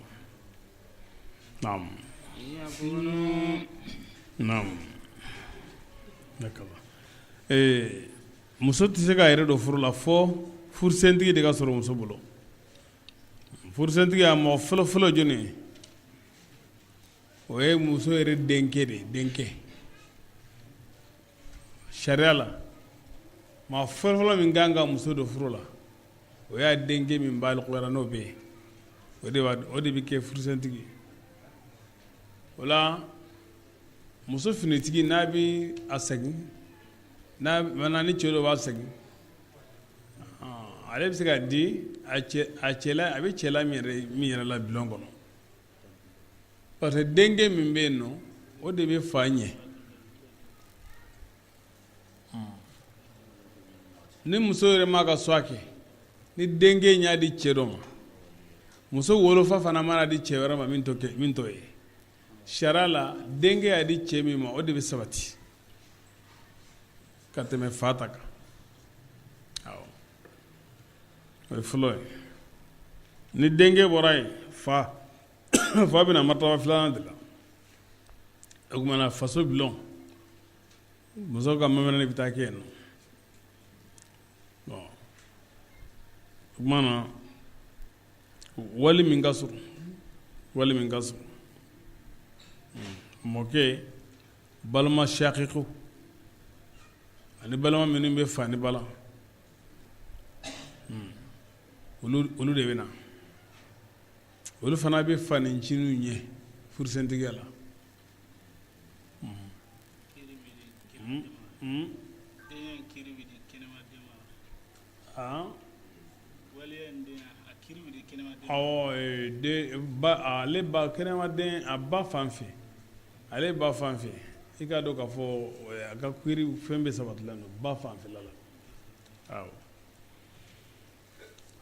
نعم يكونوا نعم نكبا muso tɛ se k'a yɛrɛ don furu la fo furusentigi de ka sɔrɔ muso bolo furusentigi a mɔgɔ fɔlɔ-fɔlɔ jɔni ye o ye muso yɛrɛ denkɛ de ye denkɛ sariya la maa fɔlɔ-fɔlɔ min kan ka muso don furu la o y'a denkɛ min balikuyara n'o bɛ yen o de bɛ kɛ furusentigi o la muso finitigi n'a bɛ a segin n'a mana ni cɛ dɔ b'a segin ale bɛ se ka di a cɛla a bɛ cɛla min yɛrɛ la bulon kɔnɔ parce que denkɛ min bɛ yen nɔ o de bɛ fa ɲɛ ni muso yɛrɛ m'a ka swa kɛ ni denkɛ in y'a di cɛ dɔ ma muso wolofa fana mana di cɛ wɛrɛ ma min t'o ye sariya la denkɛ y'a di cɛ min ma o de bɛ sabati ka tɛmɛ fa ta kan awɔ o ye fɔlɔ ye ni denkɛ bɔra yen fa bɛna martaba filanan de la o kumana faso bulon muso ka mamɛrɛni bɛ taa kɛ yen nɔ o kumana wali min ka surun mɔkɛ balima shaqiqu ani balima minnu bɛ fa ni bala olu de bɛ na olu fana bɛ fa ni nciniw ɲɛ furusentigiya la ale ba kɛnɛmaden a ba fan fɛ ale ba fan fɛ i k'a dɔn k'a fɔ a ka kiri fɛn bɛ sabatilen don ba fanfɛla la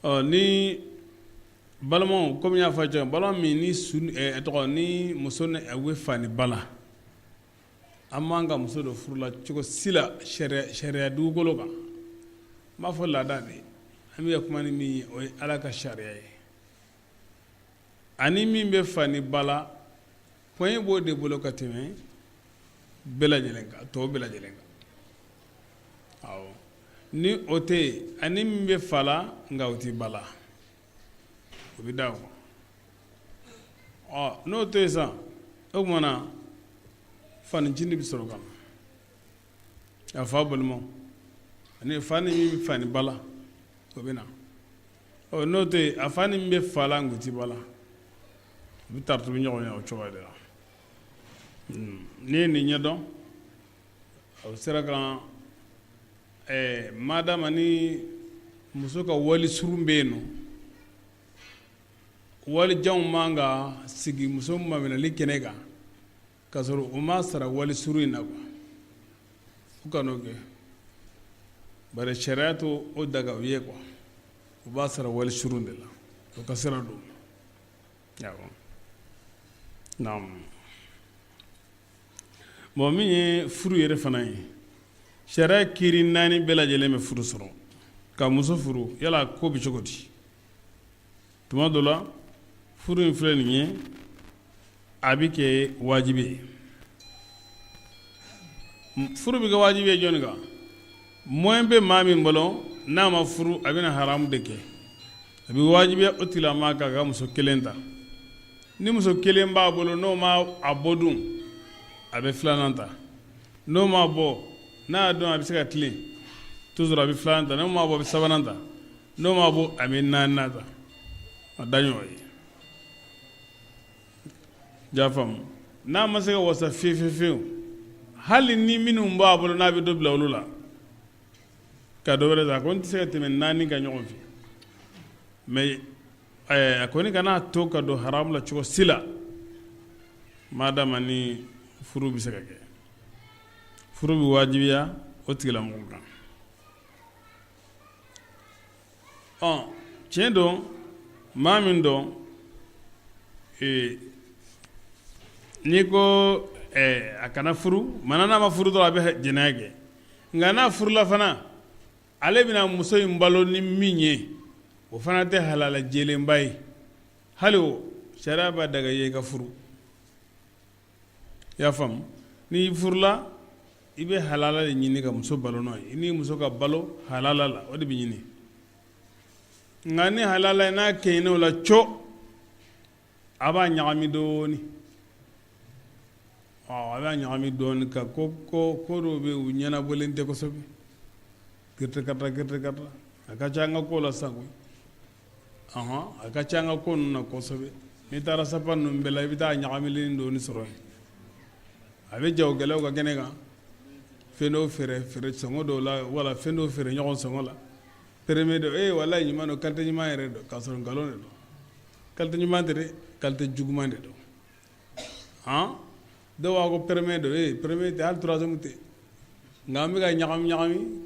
awɔ ni balimaw komi n y'a fɔ cogo balima min ni muso ni a bɛ fa ni ba la an man ka muso dɔ furu la cogo si la sariya dugukolo kan n b'a fɔ laada de an bɛ ka kuma ni min ye o ye ala ka sariya ye ani min bɛ fa ni ba la pɔn b'o de bolo ka tɛmɛ bɛɛ lajɛlen kan tɔw bɛɛ lajɛlen kan awɔ ni o tɛ yen ani min bɛ fa la nka o tɛ ba la o bɛ da o kan n'o tɛ yen sisan o kumana fanicinin bɛ sɔrɔ ka na a fa balimaw ani fa ni min bɛ fa ni ba la o bɛ na n'o tɛ a fa ni min bɛ fa la nguti bala u bɛ taritibi ɲɔgɔn ye o cogo de la n'i ye nin ɲɛdɔn o sera kan madama ni muso ka wali surun bɛ yen nɔ walijanw man ka sigi muso maminɛli kɛnɛ kan k'a sɔrɔ u ma sara wali surun in na quoi u ka n'o kɛ bari sariya to o daga u ye quoi u b'a sara wali surun de la o ka sira don awɔ naam bon min ye furu yɛrɛ fana ye sariya kiiri 4 bɛɛ lajɛlen bɛ furu sɔrɔ ka muso furu yala ko bɛ cogo di tuma dɔ la furu in filɛ nin ye a bɛ kɛ wajibi ye furu bɛ kɛ wajibi ye jɔnni kan moyen bɛ maa min bolo n'a ma furu a bɛna haramu de kɛ a bɛ wajibiya o tigilamaa kan ka muso kelen ta ni muso kelen b'a bolo n'o ma a bɔ dun a bɛ filanan ta n'o ma bɔ n'a y'a dɔn a bɛ se ka tilen toujours a bɛ filanan ta n'o ma bɔ a bɛ sabanan ta n'o ma bɔ a bɛ naaninan ta a da ɲɔgɔn ye jaa faamu n'a ma se ka wasa fiyewu hali ni minnu b'a bolo n'a bɛ dɔ bila olu la ka dɔ wɛrɛ ta a kɔni tɛ se ka tɛmɛ 4 kan ɲɔgɔn fɛ mais a kɔni kana to ka don haramu la cogo si la madama ni furu bɛ se ka kɛ furu bɛ wajibiya o tigilamɔgɔ kan tiɲɛ don maa min dɔn n'i ko a kana furu mana n'a ma furu dɔrɔn a bɛ jɛnɛya kɛ nka n'a furula fana ale bɛna muso in balo ni min ye o fana tɛ halala jɛlenba ye hali o sariya b'a daga i ye i ka furu i y'a faamu n'i furula i bɛ halala de ɲini ka muso balo n'o ye i ni muso ka balo halala la o de bɛ ɲini nka ni halala ye n'a kɛɲɛna o la co a b'a ɲagami dɔɔni a b'a ɲagami dɔɔni ka ko dɔw bɛ yen u ɲɛnabɔlen tɛ kosɛbɛ giriti-karita a ka ca an ka ko la sisan koyi a ka ca an ka ko ninnu na kosɛbɛ n'i taara sapa ninnu bɛɛ la i bɛ taa ɲagamilen dɔɔni sɔrɔ yen a bɛ jagokɛlaw ka kɛnɛ kan fɛn dɔw feere sɔngɔ dɔw la wala fɛn dɔw feere ɲɔgɔn sɔngɔ la pereme dɔ walayi ɲuman don qualité ɲuman yɛrɛ don k'a sɔrɔ nkalon de don qualité ɲuman tɛ dɛ qualité juguman de don dɔw b'a ko pereme don pereme tɛ hali troisième tɛ nka an bɛ ka ɲagami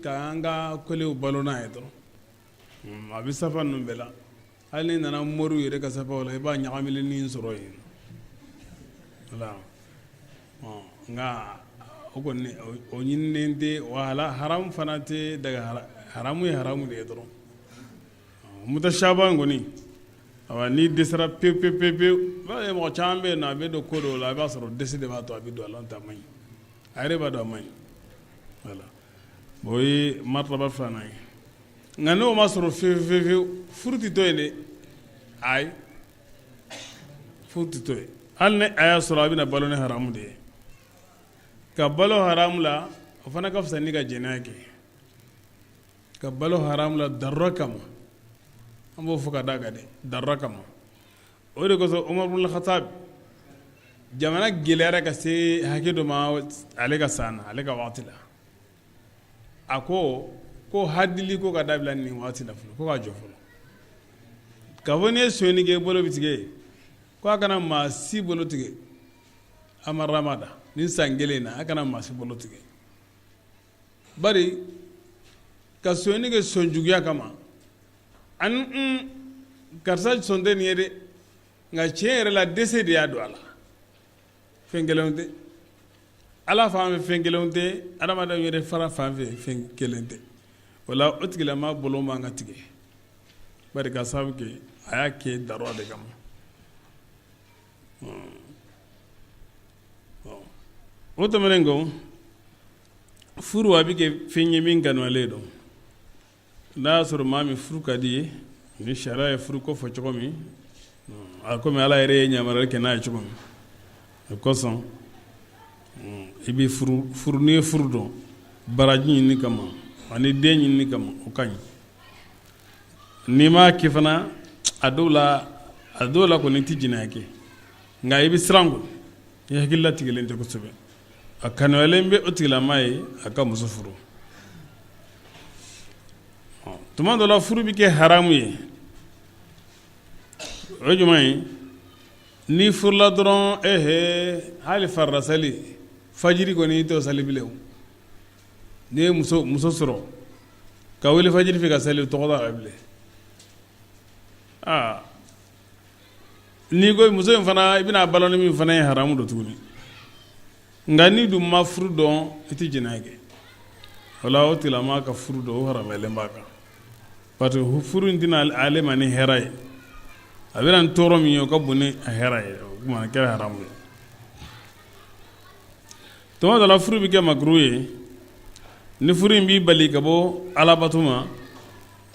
k'an ka kolew balo n'a ye dɔrɔn a bɛ safa ninnu bɛɛ la hali ni nana moriw yɛrɛ ka safaw la i b'a ɲagamilen sɔrɔ yen wala nka o kɔni o ɲininen tɛ wala haramu fana tɛ daga haramu ye haramu de ye dɔrɔn mutashaban kɔni n'i dɛsɛra pewu b'a ye mɔgɔ caman bɛ yen nɔ a bɛ don ko dɔw la i b'a sɔrɔ dɛsɛ de b'a to a bɛ don a la a man ɲi a yɛrɛ b'a dɔn a man ɲi voilà o ye martaba filanan ye nka n'o ma sɔrɔ fewu furu tɛ to yen dɛ ayi furu tɛ to yen hali ni a y'a sɔrɔ a bɛna balo ni haramu de ye ka balo haramu la o fana ka fisa ni ka jɛnɛya kɛ ka balo haramu la darura kama an b'o fɔ ka d'a kan dɛ darura kama o de kosɔn Umar ibn Khattab jamana gɛlɛyara ka se hakɛ dɔ ma ale ka san na ale ka waati la a ko hadili ko ka dabila nin waati la fɔlɔ ko ka jɔ fɔlɔ ka fɔ n'i ye sonyani kɛ i bolo bɛ tigɛ ko a kana maa si bolo tigɛ a ma ramada nin san kelen na a kana maa si bolo tigɛ bari ka sonyani kɛ sɔnjuguya kama ani karisa sɔn tɛ nin ye dɛ nka tiɲɛ yɛrɛ la dɛsɛ de y'a don a la fɛn kelenw tɛ ala fan fɛ fɛn kelenw tɛ adamadenw yɛrɛ fara fan fɛ fɛn kelen tɛ o la o tigilamaa bolo man ka tigɛ bari ka sababu kɛ a y'a kɛ darura de kama o tɛmɛnen kɔ furu a bɛ kɛ fɛn ye min kanuyalen don n'a y'a sɔrɔ maa min furu ka di ye ni sariya ye furu ko fɔ cogo min a komi ala yɛrɛ ye yamaruyali kɛ n'a ye cogo min o kosɔn i bɛ furu n'i ye furu dɔn baraji ɲini kama ani den ɲini kama o ka ɲi n'i m'a kɛ fana a dɔw la kɔni tɛ jinɛya kɛ nka i bɛ siran ko i hakilila tigɛlen tɛ kosɛbɛ a kanuyalen bɛ o tigilama ye a ka muso furu tuma dɔ la furu bɛ kɛ haramu ye o ye jumɛn ye n'i furula dɔrɔn hali farila sali fajiri kɔni i t'o sali bilen o n'i ye muso sɔrɔ ka wele fajiri fɛ ka sali tɔgɔ da ka bilen n'i ko muso in fana i bɛna balo ni min fana ye haramu don tuguni nka n'i dun ma furu dɔn i tɛ jinɛya kɛ o la o tigilama ka furu dɔn o haramuyalen b'a kan parce que furu in tɛna ale ma ni hɛrɛ ye a bɛna ni tɔɔrɔ min ye o ka bon ni a hɛrɛ ye o kuma a kɛra haramu ye tuma dɔ la furu bɛ kɛ makruh ye ni furu in b'i bali ka bɔ alabato ma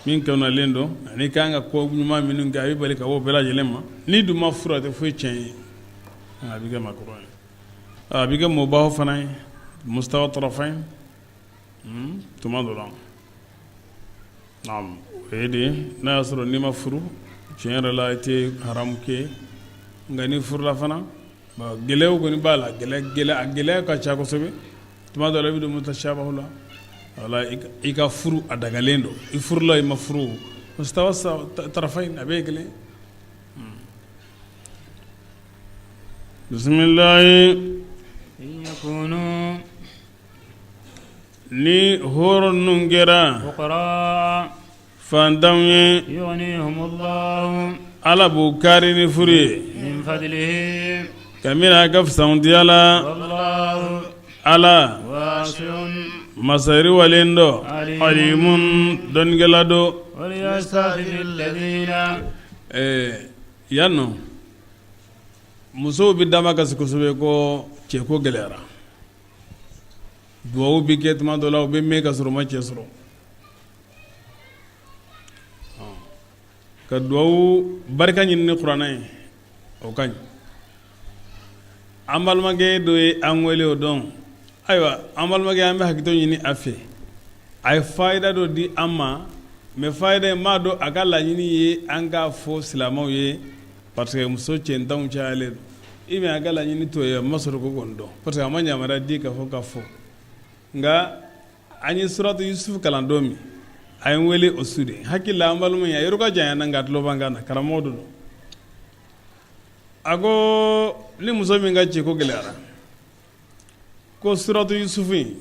min kanalen don ani kan ka ko ɲuman minnu kɛ a b'i bali ka bɔ bɛɛ lajɛlen ma n'i dun ma furu a tɛ foyi tiɲɛ ye a bɛ kɛ makruh ye a bɛ kɛ mubahu fana ye mustawa tarafayn tuma dɔ la naam o ye de n'a y'a sɔrɔ n'i ma furu tiɲɛ yɛrɛ la i tɛ haramu kɛ nka ni furula fana gɛlɛyaw kɔni b'a la a gɛlɛya ka ca kosɛbɛ tuma dɔ la i bɛ don mutashabahu la wala i ka furu a dagalen don i furula i ma furu mustawa tarafayn a bɛɛ ye kelen bisimilahi yakunu ni hɔrɔn ninnu kɛra fuqara fantanw ye yughnihumullahu ala b'u kari ni furu ye min fadlihi kabini a ka fisaw di ala wallahu ala wasi'un masayiri walen dɔ alimun dɔnnikɛla dɔ walyastaghfir alladhina yan nɔ musow bɛ dama kasi kosɛbɛ ko cɛko gɛlɛyara duwawu bɛ kɛ tuma dɔ la u bɛ mɛn ka sɔrɔ u ma cɛ sɔrɔ ka duwawu barika ɲini ni kuranɛ ye o ka ɲi an balimakɛ dɔ ye an wele o dɔn ayiwa an balimakɛ an bɛ hakili ɲini a fɛ a ye fayida dɔ di an ma mɛ fayida in m'a dɔn a ka laɲini ye an k'a fɔ silamɛw ye parce que muso cɛntanw cayalen don i bɛ a ka laɲini to ye a ma sɔrɔ ko kɔni dɔn parce que a ma yamaruya di ka fɔ ka fɔ nka an ye suratu yusufu kalan don min a ye n wele o su de hakili la an balima ye a yɔrɔ ka jan na nka a tulo b'an kan na karamɔgɔ don a ko ni muso min ka cɛko gɛlɛyara ko suratu yusufu in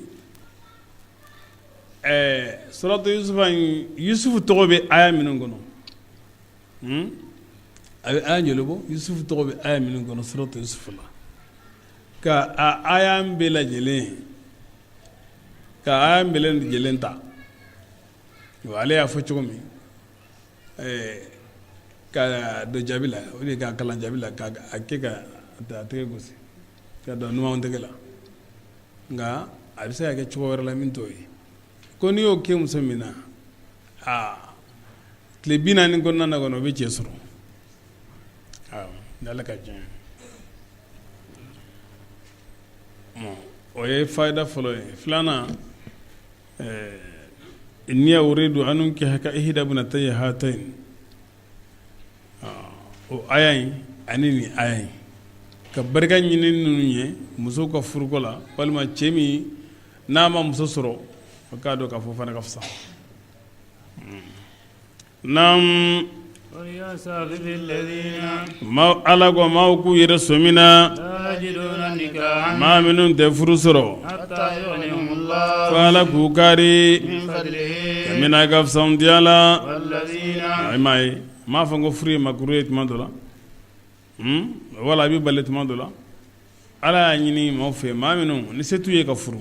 suratu yusufu in yusufu tɔgɔ bɛ aya minnu kɔnɔ a bɛ aya joli bɔ yusufu tɔgɔ bɛ aya minnu kɔnɔ suratu yusufu la ka a aya bɛɛ lajɛlen ka aya bɛɛ lajɛlen ta ale y'a fɔ cogo min ka don jaabi la o de ka kalan jaabi la ka a kɛ ka a tɛgɛ gosi ka don numanw tɛgɛ la nka a bɛ se ka kɛ cogo wɛrɛ la min t'o ye ko n'i y'o kɛ muso min na tile 40 kɔnɔna na kɔnɔ o bɛ cɛ sɔrɔ ni Ala ka diɲɛ o ye fayida fɔlɔ ye filanan inni uridu an unkihaka ihda ibnatayya hatayn o aya in ani ni aya in ka barika ɲini ninnu ye muso ka furuko la walima cɛ min n'a ma muso sɔrɔ o k'a dɔn k'a fɔ fana ka fisa naam walyastaghfir alladhina ala ko maaw k'u yɛrɛ sɔmina la yajiduna nikahan maa minnu tɛ furu sɔrɔ hatta yughnihumullahu ko ala k'u kari min fadlihi kabini a ka fisaw di ala walladhina ayi maa ye m'a fɔ ko furu ye makruh ye tuma dɔ la wala a bɛ bali tuma dɔ la ala y'a ɲini maaw fɛ maa minnu ni se t'u ye ka furu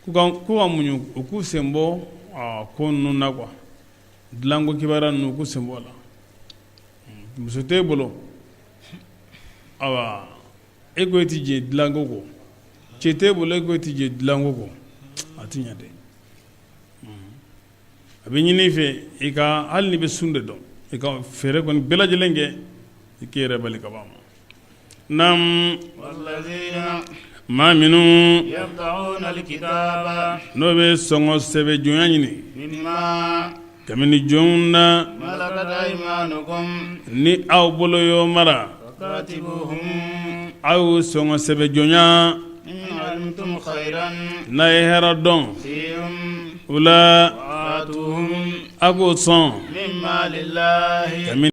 k'u ka muɲu u k'u sen bɔ ko ninnu na quoi dilanko kibaruya ninnu k'u sen bɔ a la muso t'e bolo awa e ko e ti jɛ dilanko kɔ cɛ t'e bolo e ko e ti jɛ dilanko kɔ a ti ɲɛ dɛ a bɛ ɲini i fɛ i ka hali ni bɛ sun de dɔn i ka fɛɛrɛ kɔni bɛɛ lajɛlen kɛ i k'i yɛrɛ bali ka bɔ a ma naam walladhina maa minnu yaqra'una alkitaba n'o bɛ sɔngɔ sɛbɛ jɔnya ɲini mimma kabini jɔnw na ملكت أيمانكم ni aw bolo y'o mara فكاتبوهم aw y'o sɔngɔ sɛbɛ jɔnya إن علمتم خيرا n'a ye hɛrɛ dɔn فيهم o la وآتوهم a k'o sɔn من مال الله kabini